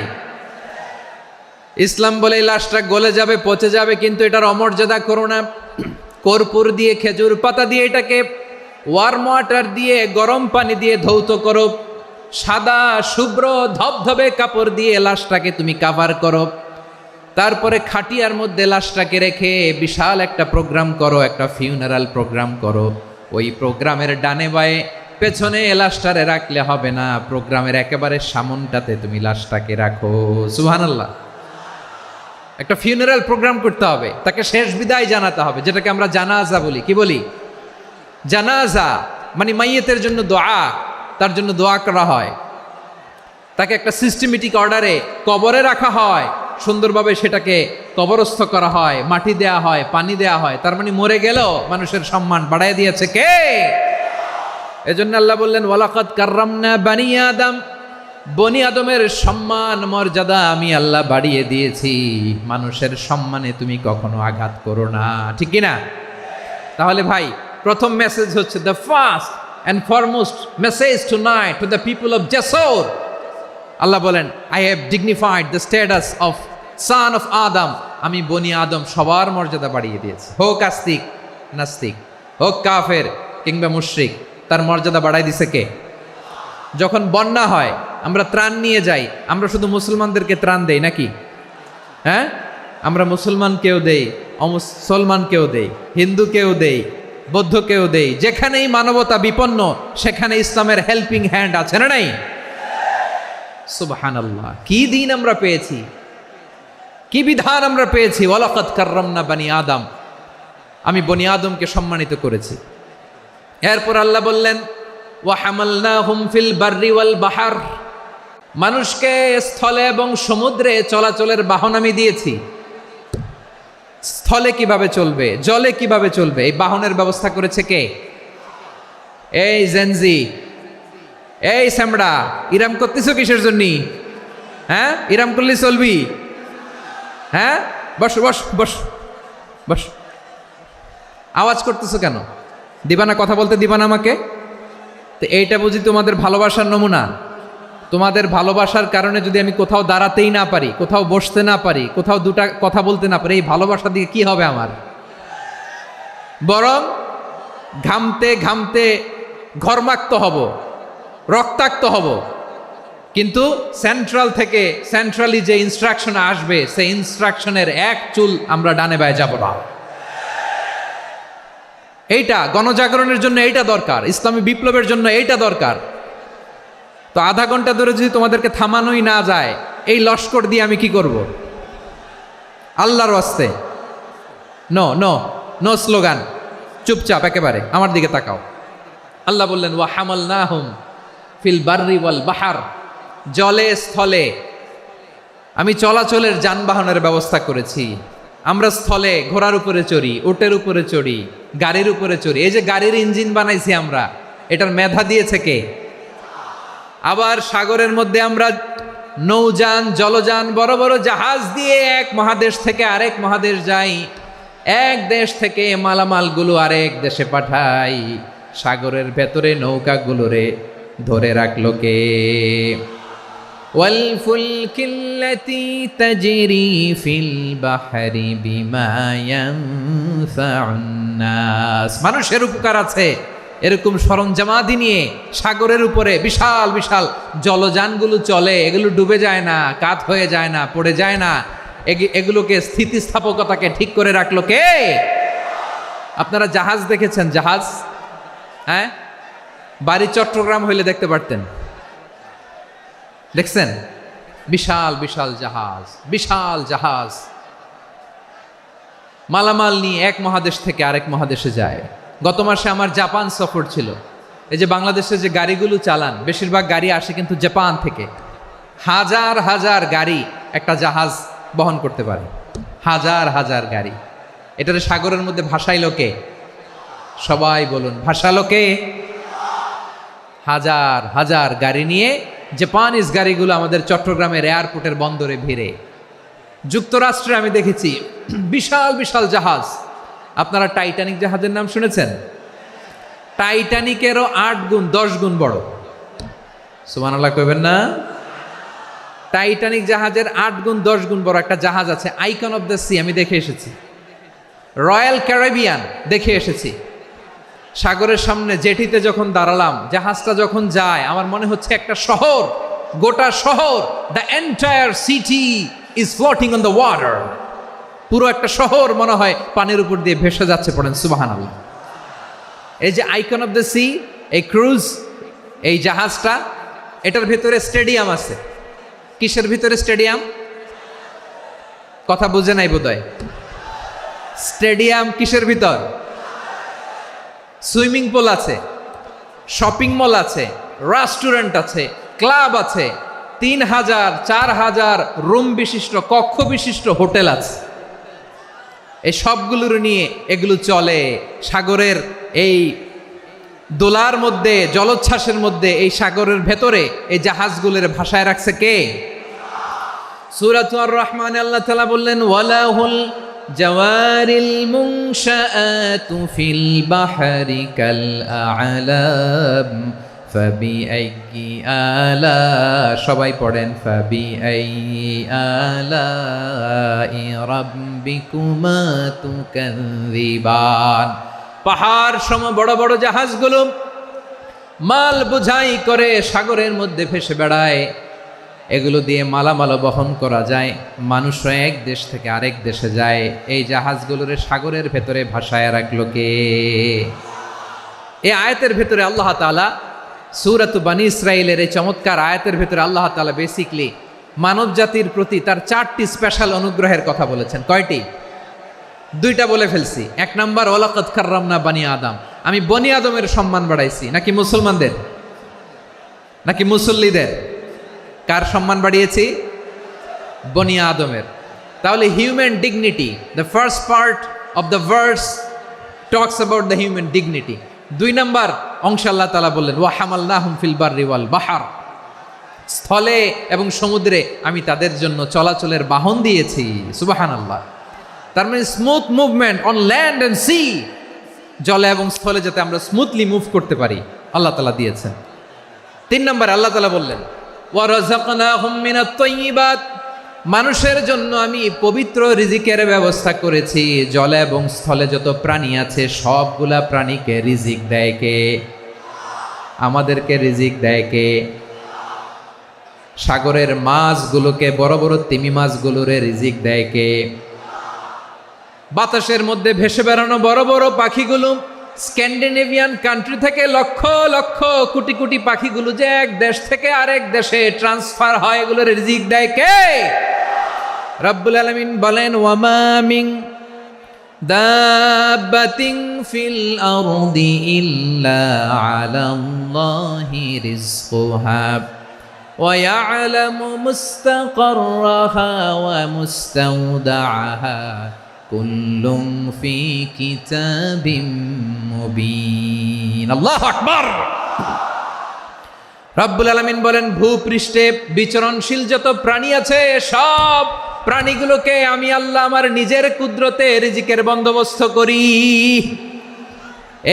ইসলাম বলে এই লাশটা গলে যাবে, পচে যাবে, কিন্তু এটার অমর্যাদা করো না। কর্পূর দিয়ে, খেজুর পাতা দিয়ে, এটাকে ওয়ার্ম ওয়াটার দিয়ে, গরম পানি দিয়ে ধৌত করো। সাদা শুভ্র ধবধবে কাপড় দিয়ে লাশটাকে তুমি কাভার করো। তারপরে খাটিয়ার মধ্যে লাশটাকে রেখে বিশাল একটা প্রোগ্রাম করো, একটা ফিউনারাল প্রোগ্রাম করো। ওই প্রোগ্রামের ডানে বায়ে পেছনে লাশটারে রাখলে হবে না, প্রোগ্রামের একেবারে সামনটাতে তুমি লাশটাকে রাখো। সুবহানাল্লাহ। একটা ফিউনারাল প্রোগ্রাম করতে হবে, তাকে শেষ বিদায় জানাতে হবে, যেটাকে আমরা জানাজা বলি। কি বলি? জানাজা মানে মাইয়েতের জন্য দোয়া, তার জন্য দোয়া করা হয়। তাকে একটা সিস্টেমেটিক অর্ডারে কবরে রাখা হয়, সুন্দরভাবে সেটাকে কবরস্থ করা হয়, মাটি দেয়া হয়, পানি দেয়া হয়। তার মানে মরে গেলেও মানুষের সম্মান বাড়াই দিয়েছে কে? এজন্য আল্লাহ বললেন ওয়ালাকাদ কাররামনা বানি আদম, বনি আদমের সম্মান মর্যাদা আমি আল্লাহ বাড়িয়ে দিয়েছি। মানুষের সম্মানে তুমি কখনো আঘাত করো না, ঠিক কি না? তাহলে ভাই, প্রথম মেসেজ হচ্ছে, the first and foremost message tonight to the people of Jashore. আল্লাহ বলেন, I have dignified the status of son of Adam. আমি বনি আদম সবার মর্যাদা বাড়িয়ে দিয়েছি, হোক আস্তিক নাস্তিক, হোক কাফের কিংবা মুশরিক, তার মর্যাদা বাড়াই দিছে কে? যখন বন্যা হয় আমরা ত্রাণ নিয়ে যাই, আমরা শুধু মুসলমানদেরকে ত্রাণ দেই নাকি? হ্যাঁ, আমরা মুসলমানকেও দেই, অমুসলমানকেও দেই, হিন্দুকেও দেই, বৌদ্ধকেও দেই। যেখানেই মানবতা বিপন্ন সেখানে ইসলামের হেল্পিং হ্যান্ড আছে না নাই? সুবহানাল্লাহ। কি দিন আমরা পেয়েছি, কি বিধান আমরা পেয়েছি। ওয়ালাকাদ কাররামনা বানি আদম, আমি বনি আদমকে সম্মানিত করেছি। এরপর আল্লাহ বললেন ওয়া হামালনাহুম ফিল বাররি ওয়াল বাহর, মানুষকে স্থলে এবং সমুদ্রে চলাচলের বাহন আমি দিয়েছি। স্থলে কিভাবে চলবে, জলে কিভাবে চলবে, এই বাহনের ব্যবস্থা করেছে কে? এই জেনজি, এই স্যামড়া, ইরাম করতেছো কিসের জন্য? হ্যাঁ, ইরাম করলে চলবি? হ্যাঁ, বস বস বস বস। আওয়াজ করতেছো কেন? দিবানা, কথা বলতে দিবানা আমাকে? তো এইটা বুঝি তোমাদের ভালোবাসার নমুনা? তোমাদের ভালোবাসার কারণে যদি আমি কোথাও দাঁড়াতেই না পারি, কোথাও বসতে না পারি, কোথাও দুটা কথা বলতে না পারি, এই ভালোবাসা দিয়ে কি হবে আমার? বরং ঘামতে ঘামতে ঘর্মাক্ত হব, রক্তাক্ত হব। কিন্তু সেন্ট্রাল থেকে, সেন্ট্রালি যে ইনস্ট্রাকশন আসবে, সেই ইনস্ট্রাকশনের এক চুল আমরা ডানে বায়ে যাব না। এইটা গণজাগরণের জন্য এইটা দরকার, ইসলামী বিপ্লবের জন্য এইটা দরকার। তো আধা ঘন্টা ধরে যদি তোমাদেরকে থামানোই না যায়, এই লস্কর দিয়ে আমি কি করব? আল্লাহর ওয়াস্তে নো নো নো স্লোগান, চুপচাপ একেবারে আমার দিকে তাকাও। আল্লাহ বললেন ওয়া হামালনাহুম ফিল বাররি ওয়াল বাহর, জলে স্থলে আমি চলাচলের যানবাহনের ব্যবস্থা করেছি। আমরা স্থলে ঘোড়ার উপরে চড়ি, উটের উপরে চড়ি, গাড়ির উপরে চড়ি। এই যে গাড়ির ইঞ্জিন বানাইছি আমরা, এটার মেধা দিয়েছে কে? আবার সাগরের মধ্যে আমরা নৌযান, জলযান, বড় বড় জাহাজ দিয়ে এক মহাদেশ থেকে আরেক মহাদেশ যাই, এক দেশ থেকে মালামালগুলো আরেক দেশে পাঠাই। সাগরের ভেতরে নৌকাগুলোরে ধরে রাখলো কে? ওয়াল ফুলকিল্লাতি তাজরি ফিল বাহরি বিমা ইয়ানফাউন নাস, মানুষের উপকার আছে এরকম সরঞ্জামাদি নিয়ে সাগরের উপরে বিশাল বিশাল জলযানগুলো চলে, এগুলো ডুবে যায় না, কাত হয়ে যায় না, পড়ে যায় না, এগুলোকে স্থিতিস্থাপকতাকে ঠিক করে রাখলো কে? আপনারা জাহাজ দেখেছেন? জাহাজ, হ্যাঁ, বাড়ি চট্টগ্রাম হইলে দেখতে পারতেন। দেখছেন? বিশাল বিশাল জাহাজ, বিশাল জাহাজ মালামাল নিয়ে এক মহাদেশ থেকে আরেক মহাদেশে যায়। গত মাসে আমার জাপান সফর ছিল। এই যে বাংলাদেশে যে গাড়িগুলো চালান, বেশিরভাগ গাড়ি আসে কিন্তু জাপান থেকে। হাজার হাজার গাড়ি একটা জাহাজ বহন করতে পারে, হাজার হাজার গাড়ি। এটার সাগরের মধ্যে ভাসাইলো কে? সবাই বলুন, ভাসালো কে? হাজার হাজার গাড়ি নিয়ে জাপানিজ গাড়িগুলো আমাদের চট্টগ্রামের এয়ারপোর্টের বন্দরে ভিড়ে। যুক্তরাষ্ট্রে আমি দেখেছি বিশাল বিশাল জাহাজ। আপনারা টাইটানিক জাহাজের নাম শুনেছেন? টাইটানিকেরও 8 গুণ 10 গুণ বড়। সুবহানাল্লাহ কইবেন না? টাইটানিক জাহাজের 8 গুণ 10 গুণ বড় একটা জাহাজ আছে, আইকন অফ দ্য সি। আমি দেখে এসেছি। রয়্যাল ক্যারিবিয়ান দেখে এসেছি। সাগরের সামনে জেটিতে যখন দাঁড়ালাম, জাহাজটা যখন যায়, আমার মনে হচ্ছে একটা শহর, গোটা শহর, the entire city is floating on the water. পুরো একটা শহর মনে হয় পানির উপর দিয়ে ভেসে যাচ্ছে। পড়েন সুবহানাল্লাহ। এই যে আইকন অফ দ্য সি, এই ক্রুজ, এই জাহাজটা, এটার ভিতরে স্টেডিয়াম আছে। কিসের ভিতরে স্টেডিয়াম? কথা বুঝে নাই বোধহয়। স্টেডিয়াম কিসের ভিতর? সুইমিং পুল আছে, শপিং মল আছে, রেস্টুরেন্ট আছে, ক্লাব আছে, 3000 4000 রুম বিশিষ্ট, কক্ষ বিশিষ্ট হোটেল আছে। এই সবগুলোর নিয়ে এগুলো চলে সাগরের এই দোলার মধ্যে, জলোচ্ছ্বাসের মধ্যে। এই সাগরের ভেতরে এই জাহাজগুলোর ভাষায় রাখছে কে? সূরাতুর রহমানে আল্লাহ তাআলা বললেন, ওয়ালাহুল জাওয়ারিল মুনশাআতু ফিল বাহরি কাল আ'লাম ফাবিআইয়ি আলা, সবাই পড়েন, ফাবিআইয়ি আলাই রাব্বিকুমা তুকাযযিবান। পাহাড় সম বড় বড় জাহাজগুলো মাল বোঝাই করে সাগরের মধ্যে ভেসে বেড়ায়। এগুলো দিয়ে মালামাল বহন করা যায়, মানুষও এক দেশ থেকে আরেক দেশে যায়। এই জাহাজগুলোর সাগরের ভেতরে ভাসায় রাখলো কে? এই আয়াতের ভেতরে আল্লাহ তাআলা সূরাত বানী ইসরাঈলের এই চমৎকার আয়াতের ভেতরে আল্লাহ তাআলা বেসিকলি মানব জাতির প্রতি তার 4টি স্পেশাল অনুগ্রহের কথা বলেছেন। কয়টি? 2টা বলে ফেলছি। 1 নাম্বার, ওয়ালাকাদ কাররামনা বানি আদম, আমি বনি আদমের সম্মান বাড়াইছি। নাকি মুসলমানদের? নাকি মুসল্লিদের? কার সম্মান বাড়িয়েছি? বনি আদমের। তাহলে human dignity, the first part of the verse talks about the human dignity. 2 number অংশে আল্লাহ তাআলা বললেন, ওয়া হামালনাহুম ফিল বাররি ওয়াল বাহর, স্থলে এবং সমুদ্রে আমি তাদের জন্য চলাচলের বাহন দিয়েছি। সুবহানাল্লাহ। তার মানে smooth movement on land and sea, জলে এবং স্থলে যাতে আমরা স্মুথলি মুভ করতে পারি আল্লাহ তাআলা দিয়েছেন। 3 নম্বরে আল্লাহ তাআলা বললেন, ওয়া রাযাকনাহুম মিনাত তাইয়্যিবাত, মানুষের জন্য আমি পবিত্র রিজিকের ব্যবস্থা করেছি। জলে এবং স্থলে যত প্রাণী আছে সবগুলা প্রাণীকে রিজিক দেয় কে? আমাদেরকে রিজিক দেয় কে? সাগরের মাছগুলোকে, বড় বড় তিমি মাছগুলোরে রিজিক দেয় কে? বাতাসের মধ্যে ভেসে বেড়ানো বড় বড় পাখিগুলো, স্ক্যান্ডিনেভিয়ান কান্ট্রি থেকে লক্ষ লক্ষ কোটি কোটি পাখিগুলো যে এক দেশ থেকে আরেক দেশে ট্রান্সফার হয়, এগুলোর রিজিক দেয় কে? রব্বুল আলামিন বলেন, ওয়ামা মিন দাব্বাতিন ফিল আরদি ইল্লা আলাল্লাহি রিজকুহা ওয়া ইয়ালামু মুস্তাকাররাহা ওয়া মুস্তাওদাআহা কুল্লুম ফি কিতাবিম মুবিন। আল্লাহু আকবার। রব্বুল আলামিন বলেন, ভূপৃষ্ঠে বিচরণশীল যত প্রাণী আছে সব প্রাণীগুলোকে আমি আল্লাহ আমার নিজের কুদরতে রিজিকের বন্দোবস্ত করি।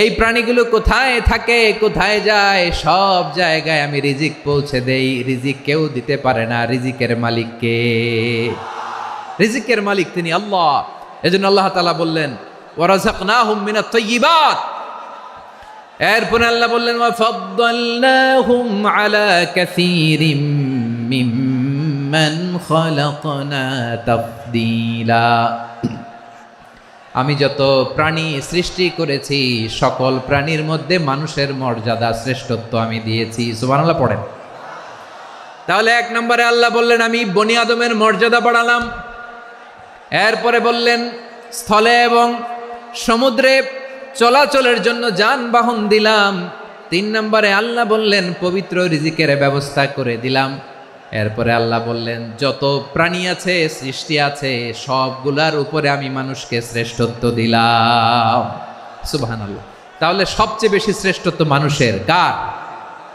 এই প্রাণীগুলো কোথায় থাকে, কোথায় যায়, সব জায়গায় আমি রিজিক পৌঁছে দেই। রিজিক কেউ দিতে পারে না, রিজিকের মালিক কে? রিজিকের মালিক তিনি আল্লাহ। এজন্য আল্লাহ তাআলা বললেন, ওয়া রাযাকনাহুম মিনাত তাইয়্যিবাত, এরপরে আল্লাহ বললেন ওয়া ফাদ্দালনাহুম আলা কাসীরিম মিম্মান খালাকনা তাফদীলা। আমি যত প্রাণী সৃষ্টি করেছি সকল প্রাণীর মধ্যে মানুষের মর্যাদা শ্রেষ্ঠত্ব আমি দিয়েছি। সুবহানাল্লাহ পড়েন। তাহলে এক নম্বরে আল্লাহ বললেন আমি বনি আদমের মর্যাদা বাড়ালাম। এরপরে বললেন স্থলে এবং সমুদ্রে চলাচলের জন্য যানবাহন দিলাম। 3 নম্বরে আল্লাহ বললেন পবিত্র রিজিকের ব্যবস্থা করে দিলাম। এরপরে আল্লাহ বললেন যত প্রাণী আছে সৃষ্টি আছে সবগুলার উপরে আমি মানুষকে শ্রেষ্ঠত্ব দিলাম। সুবহানাল্লাহ। তাহলে সবচেয়ে বেশি শ্রেষ্ঠত্ব মানুষের। কার?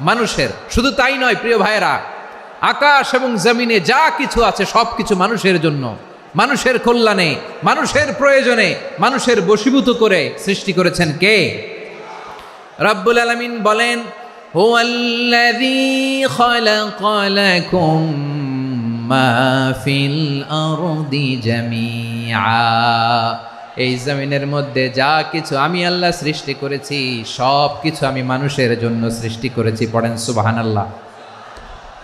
মানুষের। শুধু তাই নয় প্রিয় ভাইয়েরা, আকাশ এবং জমিনে যা কিছু আছে সব কিছু মানুষের জন্য, মানুষের কল্যাণে, মানুষের প্রয়োজনে, মানুষের বশীভূত করে সৃষ্টি করেছেন কে? রব্বুল আলামিন বলেন হুয়াল্লাযী খালাকা লাকুম মা ফিল আরদি জামিআ। এই জমিনের মধ্যে যা কিছু আমি আল্লাহ সৃষ্টি করেছি সব কিছু আমি মানুষের জন্য সৃষ্টি করেছি। পড়েন সুবহানাল্লাহ।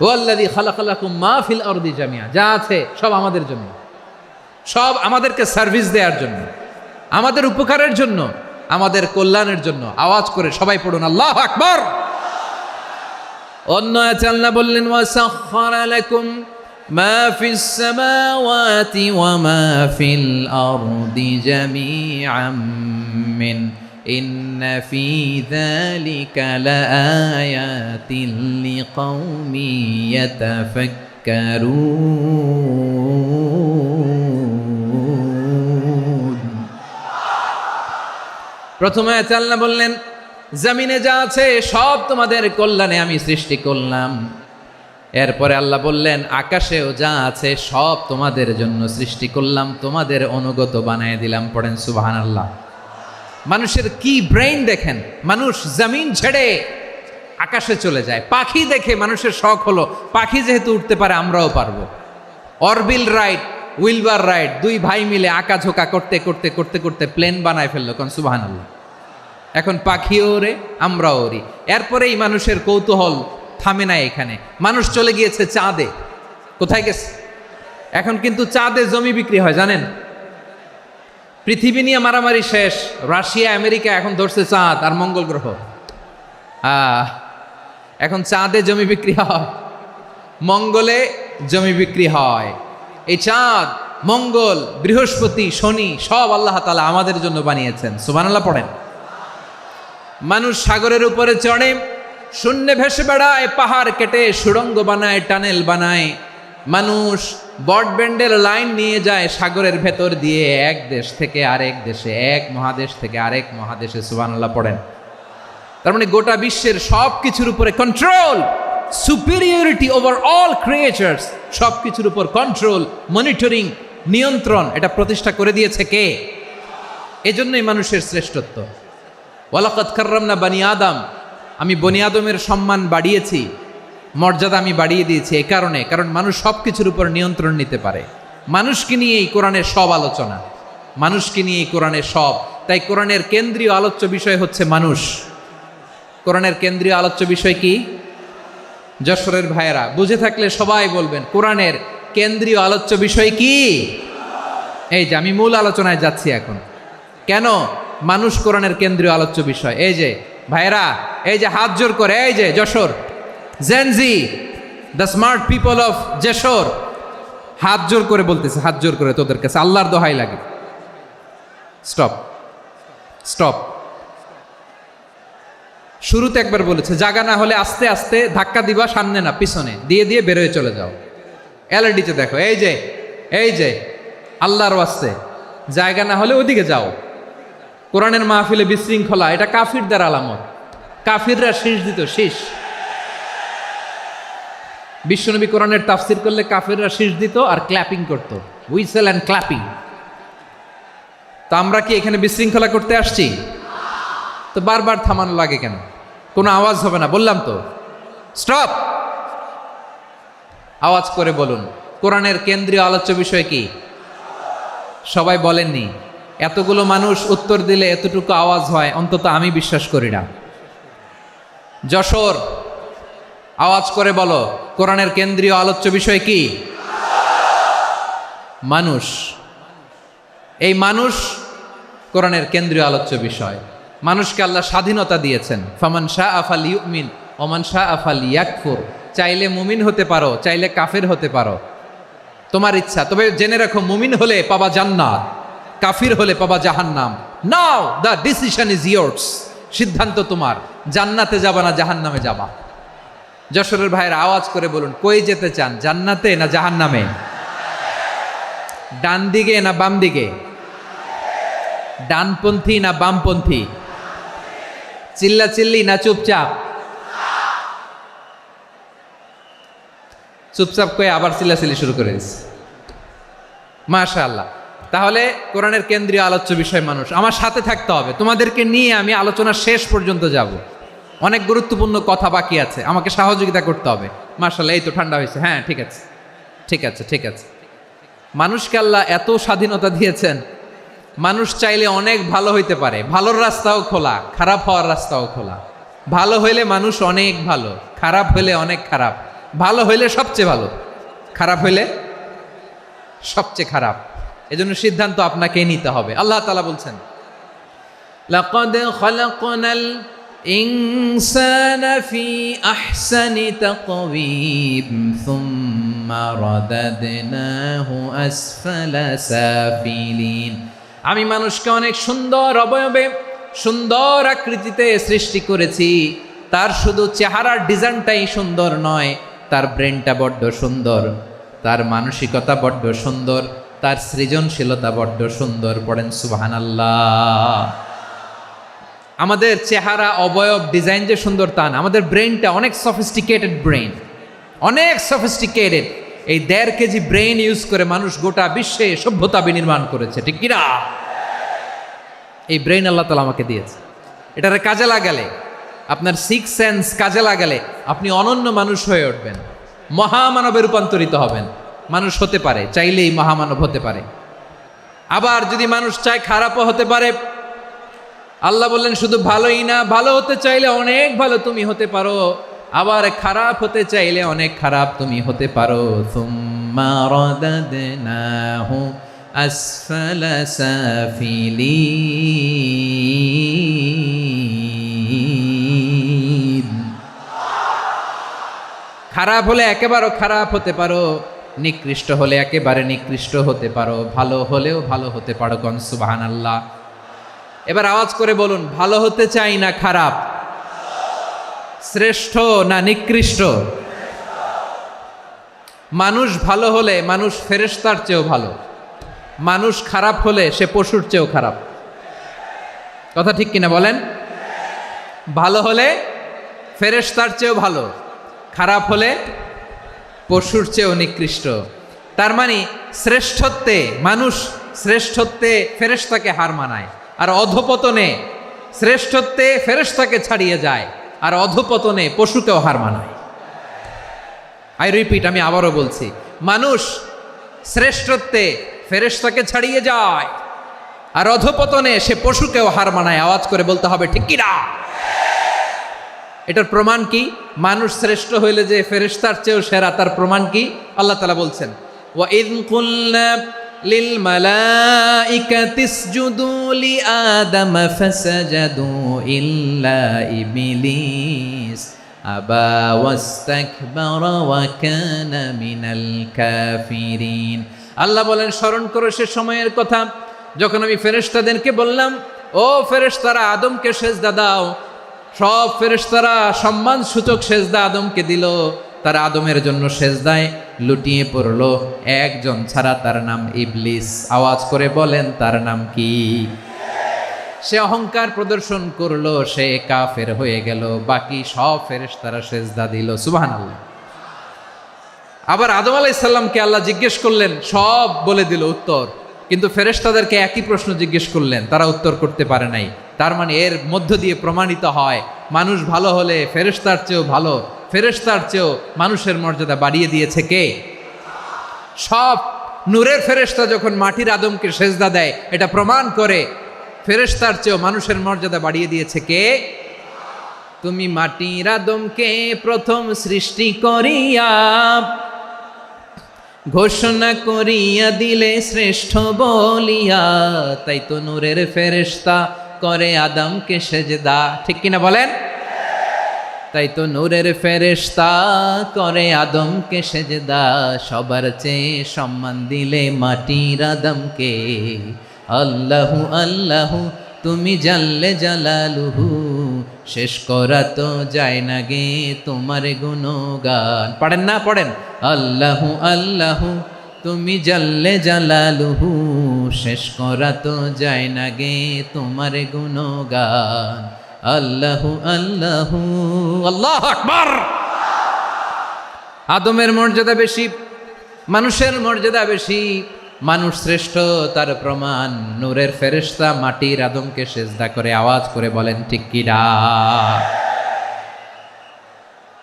হুয়াল্লাযী খালাকা লাকুম মা ফিল আরদি জামিআ। যা আছে সব আমাদের জন্য, সব আমাদেরকে সার্ভিস দেওয়ার জন্য, আমাদের উপকারের জন্য, আমাদের কল্যাণের জন্য। আওয়াজ করে সবাই পড়ুন আল্লাহু আকবার। অন্য আয়াতে আল্লাহ বললেন ওয়াসাখখারা লাকুম মা ফিস সামাওয়াতি ওয়া মা ফিল আরদি জামিআম মিন ইন্না ফি যালিকা লাআয়াতিন লিকাউমিন ইয়াতাফাক্কারুন। প্রথমে আয়াতে আল্লাহ বললেন জমিনে যা আছে সব তোমাদের কল্যাণে আমি সৃষ্টি করলাম। এরপরে আল্লাহ বললেন আকাশেও যা আছে সব তোমাদের জন্য সৃষ্টি করলাম, তোমাদের অনুগত বানায় দিলাম। পড়েন সুবহানাল্লাহ। মানুষের কি ব্রেইন দেখেন, মানুষ জমিন ছেড়ে আকাশে চলে যায়। পাখি দেখে মানুষের শখ হলো পাখি যেহেতু উঠতে পারে আমরাও পারবো। অরবিল রাইট, উইলবার রাইট, 2 ভাই মিলে আঁকাঝোঁকা করতে করতে করতে করতে প্লেন বানায় ফেললো। কোন সুবহানাল্লাহ। এখন পাখিও ওরে, আমরাও ওরি। এরপরেই মানুষের কৌতূহল থামে না এখানে। মানুষ চলে গিয়েছে চাঁদে। কোথায় গেছে? এখন কিন্তু চাঁদে জমি বিক্রি হয় জানেন। পৃথিবী নিয়ে মারামারি শেষ। রাশিয়া আমেরিকা এখন ধরছে চাঁদ আর মঙ্গল গ্রহ। এখন চাঁদে জমি বিক্রি হয়, মঙ্গলে জমি বিক্রি হয়। এই চাঁদ, মঙ্গল, বৃহস্পতি, শনি সব আল্লাহ তাআলা আমাদের জন্য বানিয়েছেন। সুবহানাল্লাহ পড়েন। মানুষ সাগরের উপরে চড়ে, শূন্যে ভেসে বেড়ায়, পাহাড় কেটে সুড়ঙ্গ বানায়, টানেল বানায়। মানুষ ব্রডব্যান্ডের লাইন নিয়ে যায় সাগরের ভেতর দিয়ে, এক দেশ থেকে আরেক দেশে, এক মহাদেশ থেকে আরেক মহাদেশে। সুবহানাল্লাহ পড়েন। তার মানে গোটা বিশ্বের সব কিছুর উপরে control, superiority over all creatures, সব কিছুর উপর কন্ট্রোল, মনিটরিং, নিয়ন্ত্রণ, এটা প্রতিষ্ঠা করে দিয়েছে কে? এজন্যই মানুষের শ্রেষ্ঠত্ব। ওয়ালাকাদ কাররামনা বানি আদম। আমি বনি আদমের সম্মান বাড়িয়েছি, মর্যাদা আমি বাড়িয়ে দিয়েছি এই কারণে, কারণ মানুষ সব কিছুর উপর নিয়ন্ত্রণ নিতে পারে। মানুষকে নিয়ে এই কোরআনের সব আলোচনা, মানুষকে নিয়ে এই কোরআনের সব। তাই কোরআনের কেন্দ্রীয় আলোচ্য বিষয় হচ্ছে মানুষ। কোরআনের কেন্দ্রীয় আলোচ্য বিষয় কি? যশোরের ভাইয়েরা বুঝে থাকলে সবাই বলবেন কোরআনের কেন্দ্রীয় আলোচ্য বিষয় কি? এই যে আমি মূল আলোচনায় যাচ্ছি এখন। কেন মানুষ কোরআনের কেন্দ্রীয় আলোচ্য বিষয়? এই যে ভাইয়েরা, এই যে হাত জোর করে, এই যে Jessore Gen Z, the smart people of Jessore, হাত জোর করে বলতেছে, হাত জোর করে তোদের কাছে আল্লাহর দোহাই লাগে, স্টপ স্টপ। শুরুতে একবার বলেছে জায়গা না হলে আস্তে আস্তে ধাক্কা দিবা, সামনে না পিছনে দিয়ে দিয়ে বেরোয় চলে যাও। এলইডিতে দেখো, এই যে এই যে আল্লাহর ওয়াস্তে জায়গা না হলে ওদিকে যাও। কোরআনের মাহফিলে বিশৃঙ্খলা, এটা কাফিরদের আলামত। কাফিররা শীষ দিত, শীষ। বিশ্বনবী কোরআনের তাফসির করলে কাফিররা শীষ দিত আর ক্ল্যাপিং করত, হুইসেল অ্যান্ড ক্ল্যাপিং। তো আমরা কি এখানে বিশৃঙ্খলা করতে আসছি? তো বারবার থামানো লাগে কেন? কোনো আওয়াজ হবে না, বললাম তো স্টপ। আওয়াজ করে বলুন কোরআনের কেন্দ্রীয় আলোচ্য বিষয় কি? সবাই বলেননি। এতগুলো মানুষ উত্তর দিলে এতটুকু আওয়াজ হয়, অন্তত আমি বিশ্বাস করি না। যশোর, আওয়াজ করে বলো, কোরআনের কেন্দ্রীয় আলোচ্য বিষয় কি? মানুষ। এই মানুষ কোরআনের কেন্দ্রীয় আলোচ্য বিষয়। মানুষকে আল্লাহ স্বাধীনতা দিয়েছেন। ফামান শাআ ফালিউমিন ওয়া মান শাআ ফালিয়াকফুর। চাইলে মুমিন হতে পারো, চাইলে কাফের হতে পারো, তোমার ইচ্ছা। তবে জেনে রাখো, মুমিন হলে পাবা জান্নাত, কাফির হলে পাবা জাহান্নাম। নাও দ্য ডিসিশন ইজ ইয়ার্স। সিদ্ধান্ত তোমার, জান্নাতে যাবা না জাহান্নামে যাবা। যশোরের ভাইয়ের আওয়াজ করে বলুন, কই যেতে চান, জান্নাতে না জাহান্নামে? ডান দিকে না বাম দিকে? ডানপন্থী না বামপন্থী? চিল্লা চিল্লি না চুপচাপ? চুপচাপ কয়ে আবার চিল্লাচিল্লি শুরু করে দিচ্ছে। মাশাআল্লাহ। তাহলে কোরআনের কেন্দ্রীয় আলোচ্য বিষয় মানুষ। আমার সাথে থাকতে হবে, তোমাদেরকে নিয়ে আমি আলোচনা শেষ পর্যন্ত যাব। অনেক গুরুত্বপূর্ণ কথা বাকি আছে, আমাকে সহযোগিতা করতে হবে। মাশাআল্লাহ, এই তো ঠান্ডা হয়েছে। হ্যাঁ, ঠিক আছে ঠিক আছে ঠিক আছে। মানুষকে আল্লাহ এত স্বাধীনতা দিয়েছেন, মানুষ চাইলে অনেক ভালো হইতে পারে। ভালোর রাস্তাও খোলা, খারাপ হওয়ার রাস্তাও খোলা। ভালো হইলে মানুষ অনেক ভালো, খারাপ হইলে অনেক খারাপ। ভালো হইলে সবচেয়ে ভালো, খারাপ হইলে সবচেয়ে খারাপ। এজন্য সিদ্ধান্ত আপনাকে নিতে হবে। আল্লাহ তাআলা বলছেন, লাকাদ খালাকনাল ইনসানা ফি আহসানি তাকওয়িম সুম্মা রাদাদনাহু আসফালা সাফিলিন। আমি মানুষকে অনেক সুন্দর অবয়বে, সুন্দর আকৃতিতে সৃষ্টি করেছি। তার শুধু চেহারার ডিজাইনটাই সুন্দর নয়, তার ব্রেনটা বড্ড সুন্দর, তার মানসিকতা বড্ড সুন্দর, তার সৃজনশীলতা বড্ড সুন্দর। পড়েন সুবহানাল্লাহ। আমাদের চেহারা, অবয়ব, ডিজাইন যে সুন্দর তা না, আমাদের ব্রেনটা অনেক সফিস্টিকেটেড ব্রেন, অনেক সফিস্টিকেটেড। এই 1.5 কেজি ব্রেন ইউজ করে মানুষ গোটা বিশ্বে সভ্যতা বিনির্মাণ করেছে, ঠিক কিনা? এই ব্রেন আল্লাহ তাআলা আমাকে দিয়েছে। এটারে কাজে লাগালে, আপনার 6 সেন্স কাজে লাগালে আপনি অনন্য মানুষ হয়ে উঠবেন, মহামানবে রূপান্তরিত হবেন। মানুষ হতে পারে, চাইলেই মহামানব হতে পারে। আবার যদি মানুষ চায় খারাপও হতে পারে। আল্লাহ বললেন শুধু ভালোই না, ভালো হতে চাইলে অনেক ভালো তুমি হতে পারো, আবার খারাপ হতে চাইলে অনেক খারাপ তুমি হতে পারো। সুম্মা রাদাদনাহু আসফালা সাফিলিন। খারাপ হলে একেবারে খারাপ হতে পারো, নিকৃষ্ট হলে একেবারে নিকৃষ্ট হতে পারো, ভালো হলেও ভালো হতে পারো। কোন সুবহানাল্লাহ। এবার আওয়াজ করে বলুন, ভালো হতে চাই না খারাপ? শ্রেষ্ঠ না নিকৃষ্ট? মানুষ ভালো হলে মানুষ ফেরেশতার চেয়েও ভালো, মানুষ খারাপ হলে সে পশুর চেয়েও খারাপ। কথা ঠিক কিনা বলেন? ভালো হলে ফেরেশতার চেয়েও ভালো, খারাপ হলে পশুর চেয়েও নিকৃষ্ট। তার মানে শ্রেষ্ঠত্বে, মানুষ শ্রেষ্ঠত্বে ফেরেশতাকে হার মানায়, আর অধপতনে শ্রেষ্ঠত্বে ফেরেশতাকে ছাড়িয়ে যায়, আর অধপতনে পশুকেও হার মানায়। আই রিপিট, আমি আবারও বলছি, মানুষ শ্রেষ্ঠত্বে ফেরেশতাকে ছাড়িয়ে যায়, আর অধপতনে সে পশুকেও হার মানায়। আওয়াজ করে বলতে হবে, ঠিক কিনা? এটার প্রমাণ কি? মানুষ শ্রেষ্ঠ হইলে যে ফেরেশতার চেয়েও সেরা, তার প্রমাণ কি? আল্লাহ তাআলা বলছেন, ওয়া ইয কুলনা লিল মালাইকাতি ইসজুদু লি আদম ফাসাজাদু ইল্লা ইবলিস আবা ওয়াস্তাকবারা ওয়া কানা মিনাল কাফিরিন। আল্লাহ বলেন, স্মরণ করো সে সময়ের কথা যখন আমি ফেরেশতাদেরকে বললাম, ও ফেরেশতারা আদমকে সেজদা দাও। সব ফেরেশতারা সম্মান সূচক সেজদা আদমকে দিল। তারা আদমের জন্য সেজদায় লুটিয়ে পড়লো, একজন ছাড়া, তার নাম ইবলিস। আওয়াজ করে বলেন, তার নাম কি? সে অহংকার প্রদর্শন করলো, সে কাফের হয়ে গেল। বাকি সব ফেরেশতারা সেজদা দিল। সুবহানাল্লাহ। আবার আদম আলাইহিস সালামকে আল্লাহ জিজ্ঞেস করলেন, সব বলে দিল উত্তর, কিন্তু ফেরেশতাদেরকে একই প্রশ্ন জিজ্ঞেস করলেন, তারা উত্তর করতে পারে নাই। তার মানে এর মধ্য দিয়ে প্রমাণিত হয়, মানুষ ভালো হলে ফেরেশতার চেয়েও ভালো, ফেরেশতার চেয়েও মানুষের মর্যাদা বাড়িয়ে দিয়েছে কে? সব নূরের ফেরেশতা যখন মাটির আদমকে সেজদা দেয়, এটা প্রমাণ করে ফেরেশতার চেয়েও মানুষের মর্যাদা বাড়িয়ে দিয়েছে কে? তুমি মাটির আদমকে প্রথম সৃষ্টি করিয়া ঘোষণা করিয়া দিলে শ্রেষ্ঠ বলিয়া, তাই তো নূরের ফেরেশতা করে আদমকে সেজদা। ঠিক কিনা বলেন? তাই তো নূরের ফেরেশতা করে আদমকে সেজদা, সবার চেয়ে সম্মান দিলে মাটির আদমকে। আল্লাহু আল্লাহু তুমি জাল্লে জালালুহু, শেষ করা তো যায় না গে তোমার গুণগান। পড়েন না, পড়েন। আল্লাহু আল্লাহু তুমি জাল্লে জালালুহু, শেষ করা তো যায় না গে তোমার গুণগান। আল্লাহু আল্লাহু আল্লাহু আকবার। আদমের মর্যাদা বেশি, মানুষের মর্যাদা বেশি, মানুষ শ্রেষ্ঠ তার প্রমাণ নূরের ফেরেশতা মাটির আদমকে সেজদা করে আওয়াজ করে বলেন ঠিক কিনা?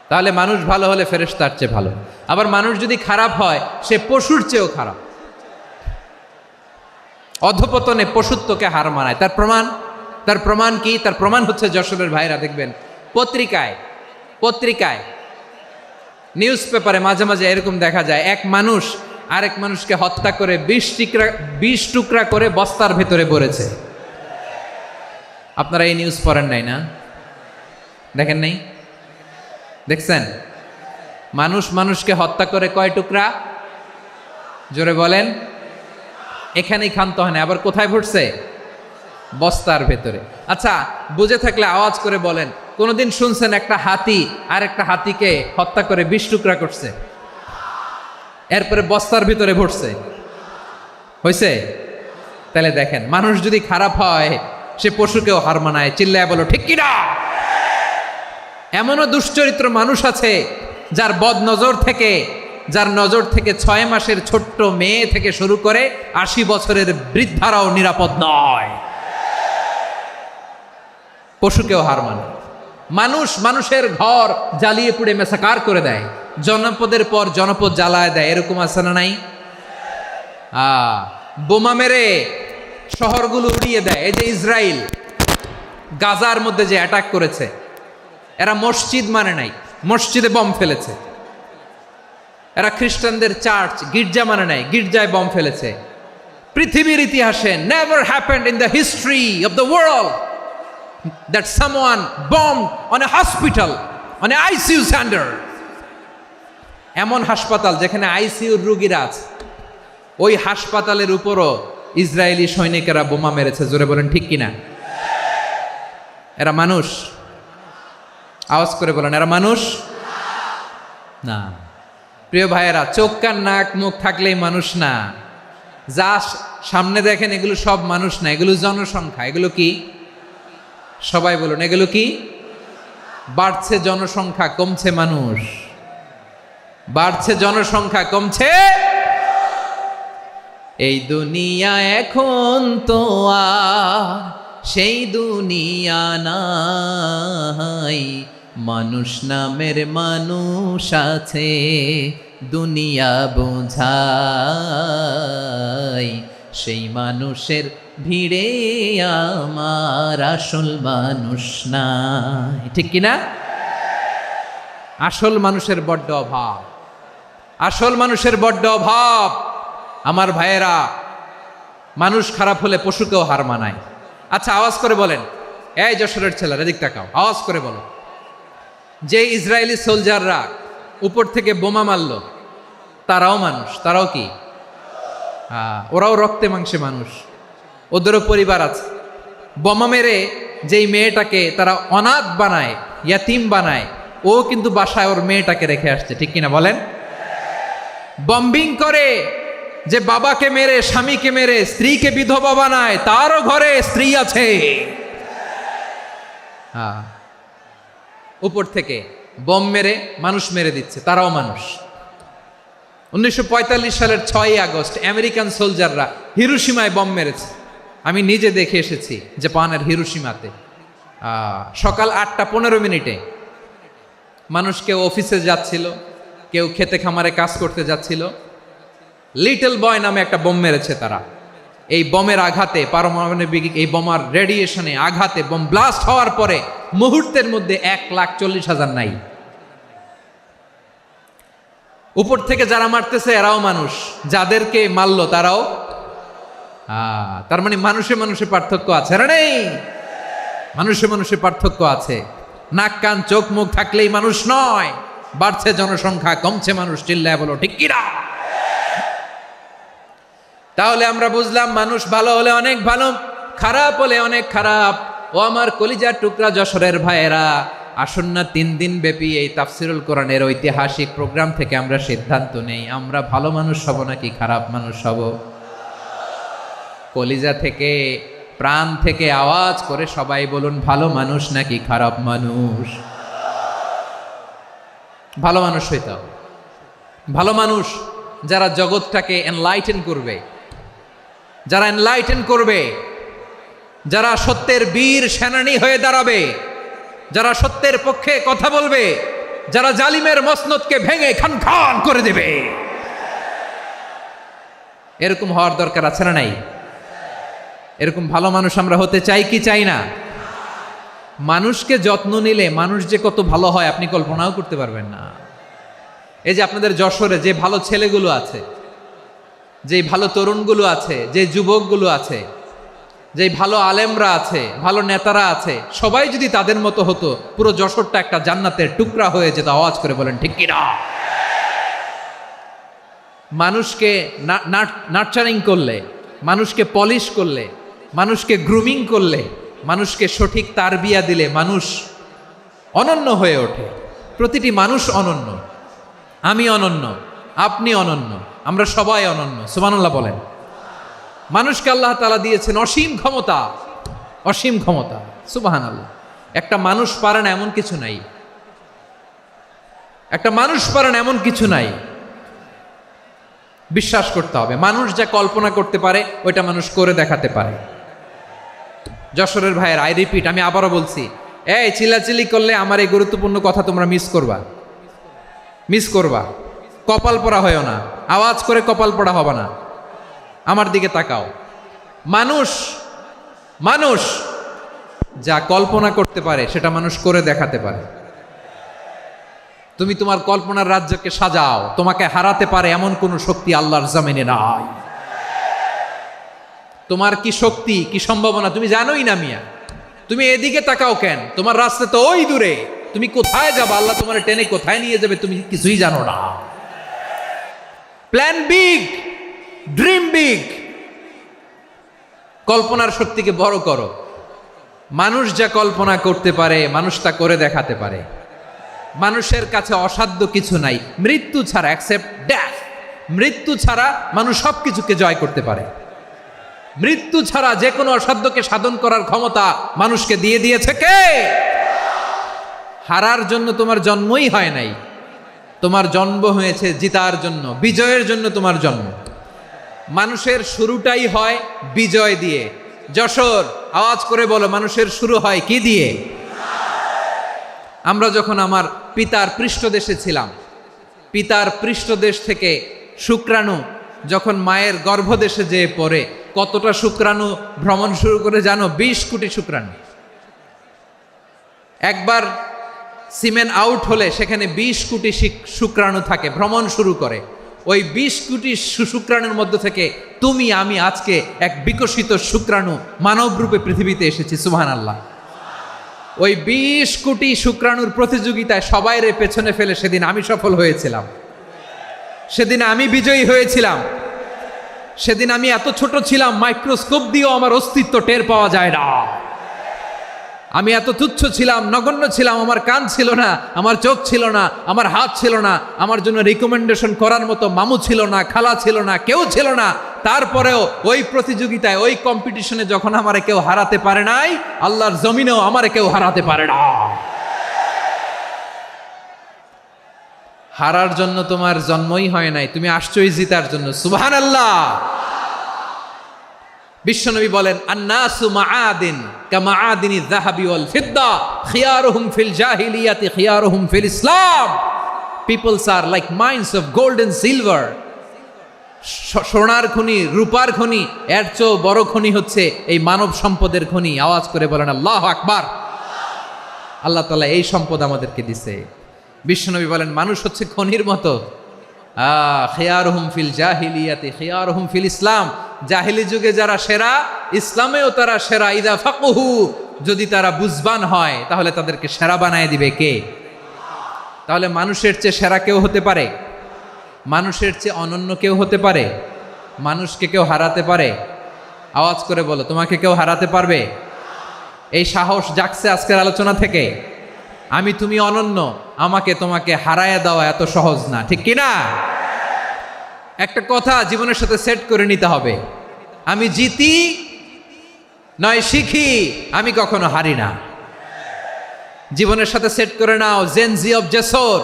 তাহলে মানুষ ভালো হলে ফেরেশতার চেয়ে ভালো। আবার মানুষ যদি খারাপ হয় সে পশুর চেয়েও খারাপ, অধপতনে পশুত্বকে হার মানায়। তার প্রমাণ কি? তার প্রমাণ হচ্ছে যশোরের ভাইরা দেখবেন পত্রিকায় নিউজ পেপারে মাঝে মাঝে এরকম দেখা যায়, এক মানুষ আরেক মানুষকে হত্যা করে 20 টুকরা করে বস্তার ভেতরে ভরেছে। আপনারা এই নিউজ পড়েন নাই না? দেখেন নাই? দেখছেন? মানুষ মানুষকে হত্যা করে কয় টুকরা? জোরে বলেন। এখানেই ক্ষান্ত হয় না, আবার কোথায় ভরছে? বস্তার ভেতরে। আচ্ছা, বুঝে থাকলে আওয়াজ করে বলেন, কোনোদিন শুনছেন একটা হাতি আর একটা হাতিকে হত্যা করে 20 টুকরা করছে, এরপরে বস্তার ভিতরে ভরছে? হয়েছে? তাহলে দেখেন, মানুষ যদি খারাপ হয় সে পশুকেও হার মানায়। চিল্লায় বলো ঠিক কিনা? এমনও দুশ্চরিত্র মানুষ আছে যার নজর থেকে 6 মাসের ছোট্ট মেয়ে থেকে শুরু করে 80 বছরের বৃদ্ধারাও নিরাপদ নয়। পশুকেও হার মানে। মানুষের ঘর জ্বালিয়ে পুড়ে মেসাকার করে দেয়, জনপদের পর জনপদ জ্বালায় দেয়। এরকম আছে না নাই? বোমা মেরে শহরগুলো উড়িয়ে দেয়। এই যে ইসরায়েল গাজার মধ্যে যে অ্যাটাক করেছে, এরা মসজিদ মানে নাই, মসজিদে বম ফেলেছে। এরা খ্রিস্টানদের চার্চ গির্জা মানে নাই, গির্জায় বম ফেলেছে। পৃথিবীর ইতিহাসে never happened in the history of the world that someone bombed on a hospital, on a ICU center. এমন হাসপাতাল যেখানে আইসিইউর রোগীরা আছে, ওই হাসপাতালের উপরও ইসরায়েলি সৈনিকেরা বোমা মেরেছে। জোরে বলেন ঠিক কিনা? এরা মানুষ? আওয়াজ করে বলেন, এরা মানুষ না। প্রিয় ভাইয়েরা, চোখ কান নাক মুখ থাকলেই মানুষ না। যা সামনে দেখেন এগুলো সব মানুষ না, এগুলো জনসংখ্যা। এগুলো কি? সবাই বলুন, এগুলো কি? বাড়ছে জনসংখ্যা, কমছে মানুষ। বাড়ছে জনসংখ্যা, কমছে। এই দুনিয়া এখন তো আর সেই দুনিয়া নাই, মানুষ নামের মানুষ আছে দুনিয়া বোঝাই, সেই মানুষের ভিড়ে আমার আসল মানুষ নাই। ঠিক কিনা? আসল মানুষের বড্ড অভাব, আসল মানুষের বড্ড অভাব। আমার ভাইয়েরা, মানুষ খারাপ হলে পশুকেও হার মানায়। আচ্ছা, আওয়াজ করে বলেন, এই যশোরের ছেলেরা এদিক তাকাও, আওয়াজ করে বলো, যে ইসরায়েলি সোলজাররা উপর থেকে বোমা মারল তারাও মানুষ? তারাও কি? ওরাও রক্তে মাংসে মানুষ, ওদেরও পরিবার আছে। বোমা মেরে যেই মেয়েটাকে তারা অনাথ বানায়, ইয়াতিম বানায়, ও কিন্তু বাসায় ওর মেয়েটাকে রেখে আসছে। ঠিক কিনা বলেন? বম্বিং করে যে বাবাকে মেরে, স্বামীকে মেরে স্ত্রীকে বিধবা বানায়, তারও ঘরে স্ত্রী আছে। উপর থেকে বম মেরে মানুষ মেরে দিচ্ছে, তারাও মানুষ। 1945 সালের 6ই আগস্ট আমেরিকান সোলজাররা হিরোশিমায় বম মেরেছে। আমি নিজে দেখে এসেছি জাপানের হিরোশিমাতে। সকাল 8:15 মানুষ কেউ অফিসে যাচ্ছিল, কেউ খেতে খামারে কাজ করতে যাচ্ছিল। লিটল বয় নামে একটা বোম মেরেছে তারা। এই বোমের আঘাতে, পারমাণবিক এই বোমার রেডিয়েশনে আঘাতে, বোম ব্লাস্ট হওয়ার পরে মুহূর্তের মধ্যে 1,40,000 নাই। উপর থেকে যারা মারতেছে এরাও মানুষ, যাদেরকে মারলো তারাও। তার মানে মানুষে মানুষে পার্থক্য আছে না? নেই, মানুষে মানুষে পার্থক্য আছে। নাক কান চোখ মুখ থাকলেই মানুষ নয়। বাড়ছে জনসংখ্যা, কমছে মানুষ, চিল্লায় বলো ঠিক কি না? তাহলে আমরা বুঝলাম মানুষ ভালো হলে অনেক ভালো, খারাপ হলে অনেক খারাপ। ও আমার কলিজার টুকরা যশোরের ভাইয়েরা, আসুন না 3 দিন ব্যাপী এই তাফসিরুল কোরআনের ঐতিহাসিক প্রোগ্রাম থেকে আমরা সিদ্ধান্ত নেই, আমরা ভালো মানুষ হব নাকি খারাপ মানুষ হব। কলিজা থেকে, প্রাণ থেকে আওয়াজ করে সবাই বলুন, ভালো মানুষ নাকি খারাপ মানুষ? ভালো মানুষ হইতে হবে। ভালো মানুষ যারা জগৎটাকে এনলাইটেন করবে, যারা এনলাইটেন করবে, যারা সত্যের বীর সেনানী হয়ে দাঁড়াবে, যারা সত্যের পক্ষে কথা বলবে, যারা জালিমের মসনদকে ভেঙে খান খান করে দেবে, এরকম হওয়ার দরকার আছে না নাই? এরকম ভালো মানুষ আমরা হতে চাই কি চাই না? মানুষকে যত্ন নিলে মানুষ যে কত ভালো হয় আপনি কল্পনাও করতে পারবেন না। এই যে আপনাদের যশোরে যে ভালো ছেলেগুলো আছে, যে ভালো তরুণগুলো আছে, যে যুবকগুলো আছে, যে ভালো আলেমরা আছে, ভালো নেতারা আছে, সবাই যদি তাদের মতো হতো, পুরো যশোরটা একটা জান্নাতের টুকরা হয়ে যেত। আওয়াজ করে বলেন ঠিক কি না? মানুষকে নার্চারিং করলে, মানুষকে পলিশ করলে, মানুষকে গ্রুমিং করলে, মানুষকে সঠিক তারবিয়া দিলে মানুষ অনন্য হয়ে ওঠে। প্রতিটি মানুষ অনন্য। আমি অনন্য, আপনি অনন্য, আমরা সবাই অনন্য। সুবহানাল্লাহ বলেন। মানুষকে আল্লাহ তাআলা দিয়েছেন অসীম ক্ষমতা, অসীম ক্ষমতা। সুবহানাল্লাহ। একটা মানুষ পারে না এমন কিছু নাই, একটা মানুষ পারে না এমন কিছু নাই। বিশ্বাস করতে হবে, মানুষ যা কল্পনা করতে পারে ওইটা মানুষ করে দেখাতে পারে। যশোরের ভাইয়ের, আই রিপিট, আমি আবারও বলছি, এই চিল্লাচিল্লি করলে আমার এই গুরুত্বপূর্ণ কথা তোমরা মিস করবা, মিস করবা। কপাল পড়া হয়েও না, আওয়াজ করে কপাল পড়া হবে না। আমার দিকে তাকাও। মানুষ, মানুষ যা কল্পনা করতে পারে সেটা মানুষ করে দেখাতে পারে। তুমি তোমার কল্পনার রাজ্যকে সাজাও, তোমাকে হারাতে পারে এমন কোন শক্তি আল্লাহর জমিনে নাই। তোমার কি শক্তি, কি সম্ভাবনা তুমি জানোই না মিয়া। তুমি এদিকে তাকাও কেন? তোমার রাস্তা তো ওই দূরে। তুমি কোথায় যাবে, আল্লাহ তোমার টেনে কোথায় নিয়ে যাবে তুমি কিছুই জানো না। প্ল্যান বিগ, ড্রিম বিগ, কল্পনার শক্তিকে বড় করো। মানুষ যা কল্পনা করতে পারে মানুষ তা করে দেখাতে পারে। মানুষের কাছে অসাধ্য কিছু নাই, মৃত্যু ছাড়া, অ্যাকসেপ্ট ডেথ, মৃত্যু ছাড়া মানুষ সব কিছুকে জয় করতে পারে। মৃত্যু ছাড়া যে কোনো অসাধ্যকে সাধন করার ক্ষমতা মানুষকে দিয়ে দিয়েছে কে? হারার জন্য তোমার জন্মই হয় নাই, তোমার জন্ম হয়েছে জিতার জন্য, বিজয়ের জন্য তোমার জন্ম। মানুষের শুরুটাই হয় বিজয় দিয়ে। যশোর, আওয়াজ করে বলো, মানুষের শুরু হয় কি দিয়ে? আমরা যখন আমার পিতার পৃষ্ঠদেশে ছিলাম, পিতার পৃষ্ঠদেশ থেকে শুক্রাণু যখন মায়ের গর্ভদেশে যেয়ে পড়ে, কতটা শুক্রাণু ভ্রমণ শুরু করে জানো? 20 কোটি শুক্রাণু। একবার সিমেন আউট হলে সেখানে 20 কোটি শুক্রাণু থাকে, ভ্রমণ শুরু করে। ওই 20 কোটি শুক্রাণুর মধ্য থেকে তুমি আমি আজকে এক বিকশিত শুক্রাণু মানব রূপে পৃথিবীতে এসেছি। সুবহানাল্লাহ। ওই 20 কোটি শুক্রাণুর প্রতিযোগিতায় সবাইরে পেছনে ফেলে সেদিন আমি সফল হয়েছিলাম, সেদিন আমি বিজয়ী হয়েছিলাম। সেদিন আমি এত ছোট ছিলাম, মাইক্রোস্কোপ দিয়েও আমার অস্তিত্ব টের পাওয়া যায় না। আমি এত তুচ্ছ ছিলাম, নগণ্য ছিলাম। আমার কান ছিল না, আমার চোখ ছিল না, আমার হাত ছিল না, আমার জন্য রিকমেন্ডেশন করার মতো মামু ছিল না, খালা ছিল না, কেউ ছিল না। তারপরেও ওই প্রতিযোগিতায়, ওই কম্পিটিশনে যখন আমারে কেউ হারাতে পারে নাই, আল্লাহর জমিনেও আমারে কেউ হারাতে পারে না। হারার জন্য তোমার জন্মই হয় নাই, তুমি আসছোই জিতার জন্য। সুবহানাল্লাহ। বিশ্বনবী বলেন, আন্নাসু মাআদিন কামাআদিনি যাহাবি ওয়াল ফিদ্দা খিয়ারুহুম ফিল জাহিলিয়াতি খিয়ারুহুম ফিল ইসলাম। Peoples are like mines of gold and silver. সোনার খনি, রূপার খনি, এর চেয়েও বড় খনি হচ্ছে এই মানব সম্পদের খনি। আওয়াজ করে বলেন আল্লাহু আকবার। আল্লাহ তাআলা এই সম্পদ আমাদেরকে দিছে। বিশ্বনবী বলেন মানুষ হচ্ছে খনির মতো। খিয়ারুহুম ফিল জাহিলিয়াতি খিয়ারুহুম ফিল ইসলাম। জাহিলি যুগে যারা সেরা, ইসলামেও তারা সেরা। ইদা ফাকুহু, যদি তারা বুঝবান হয় তাহলে তাদেরকে সেরা বানায় দিবে কে? তাহলে মানুষের চেয়ে সেরা কেউ হতে পারে? মানুষের চেয়ে অনন্য কেউ হতে পারে? মানুষকে কেউ হারাতে পারে? আওয়াজ করে বলো, তোমাকে কেউ হারাতে পারবে? এই সাহস জাগছে আজকের আলোচনা থেকে। আমি তুমি অনন্য, আমাকে তোমাকে হারায় দেওয়া এত সহজ না, ঠিক কি না? একটা কথা জীবনের সাথে সেট করে নিতে হবে, আমি জিতি নয় শিখি, আমি কখনো হারি না। জীবনের সাথে সেট করে নাও, জেনজি অফ জেসর,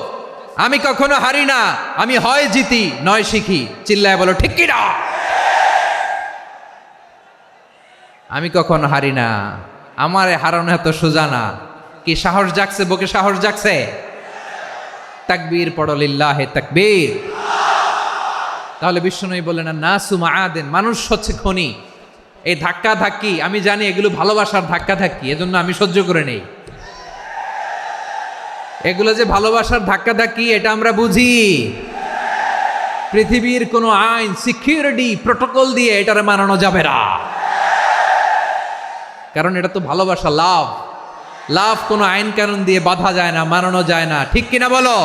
আমি কখনো হারি না, আমি হয় জিতি নয় শিখি। চিল্লায় বলো ঠিক কি না? আমি কখনো হারি না, আমার হারানো এত সোজা না। কি সাহস জাগছে? বুকে সাহস জাগছে? তাকবীর পড়ো, লিল্লাহে তাকবীর। তাহলে বিশ্বনবী বললেন নাসু মাআদেন, মানুষ হচ্ছে খনি। এই ধাক্কা ধাক্কি আমি জানি এগুলো ভালোবাসার ধাক্কা ধাক্কি, এজন্য আমি সহ্য করে নেই। এগুলো যে ভালোবাসার ধাক্কা ধাক্কি এটা আমরা বুঝি। পৃথিবীর কোনো আইন, সিকিউরিটি, প্রটোকল দিয়ে এটারে মানানো যাবে না, কারণ এটা তো ভালোবাসা, লাভ। লাভ কোনো আইন কানুন দিয়ে বাধা যায় না, মানানো যায় না, ঠিক কিনা বলো?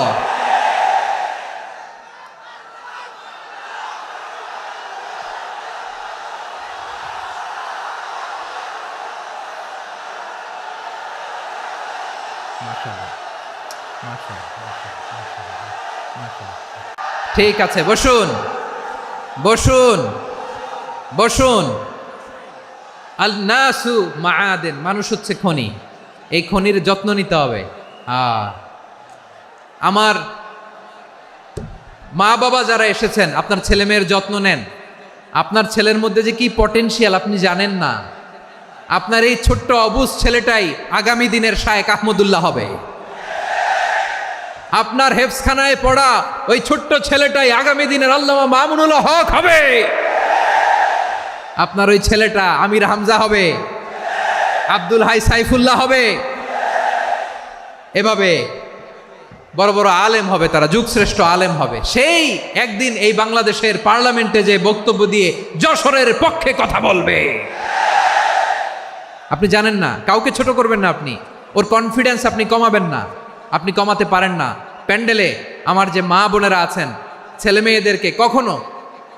ঠিক আছে, বসুন বসুন বসুন। আল নাসু মাআদেন, মানুষ হচ্ছে খনি। এই খনির যত্ন নিতে হবে। আমার মা বাবা যারা এসেছেন, আপনার ছেলে মেয়ের যত্ন নেন। আপনার ছেলের মধ্যে যে কি পটেনশিয়াল আপনি জানেন না। আপনার এই ছোট্ট অবুজ ছেলেটাই আগামী দিনের শায়েখ আহমদুল্লাহ হবে। আপনার হেফজখানায় পড়া ওই ছোট্ট ছেলেটাই আগামী দিনের আল্লামা মামুনুল হক হবে। আপনার ওই ছেলেটা আমির হামজা হবে, আব্দুল হাই সাইফুল্লাহ হবে। এভাবে বড় বড় আলেম হবে, তারা যুগশ্রেষ্ঠ আলেম হবে। সেই একদিন এই বাংলাদেশের পার্লামেন্টে যে বক্তব্য দিয়ে যশোরের পক্ষে কথা বলবে। আপনি জানেন না, কাউকে ছোট করবেন না আপনি। ওর কনফিডেন্স আপনি কমাবেন না, আপনি কমাতে পারেন না। প্যান্ডেলে আমার যে মা বোনেরা আছেন, ছেলে মেয়েদেরকে কখনো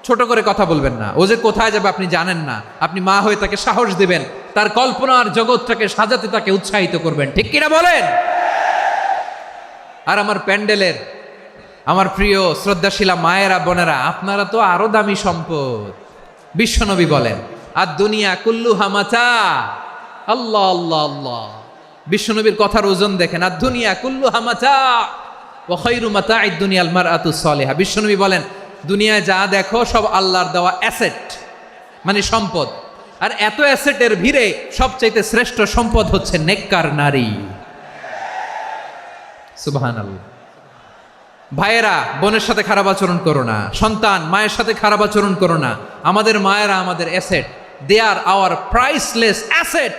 ছোট করে কথা বলবেন না। ও যে কোথায় যাবে আপনি জানেন না। আপনি মা হয়ে তাকে সাহস দিবেন, তার কল্পনার জগৎটাকে সাজাতে তাকে উৎসাহিত করবেন, ঠিক কিনা বলেন? আর আমার প্যান্ডেলের আমার প্রিয় শ্রদ্ধাশীলা মায়েরা বোনেরা, আপনারা তো আরো দামি সম্পদ। বিশ্বনবী বলেন আর দুনিয়া কুল্লুহা মাতা। আল্লাহ আল্লাহ আল্লাহ, বিশ্বনবীর কথার ওজন দেখেন। আর দুনিয়া কুল্লুহা মাতা ওয়া খায়রু মাতা'আদ দুনিয়াল মারআতুস সালিহা। বিশ্বনবী বলেন দুনিয়ায় যা দেখো সব আল্লাহর দেওয়া অ্যাসেট, মানে সম্পদ। আর এত অ্যাসেটের ভিড়ে সবচাইতে শ্রেষ্ঠ সম্পদ হচ্ছে নেককার নারী। সুবহানাল্লাহ। ভাইয়েরা বোনের সাথে খারাপ আচরণ করো না, সন্তান মায়ের সাথে খারাপ আচরণ করো না। আমাদের মায়েরা আমাদের asset, they are our priceless asset.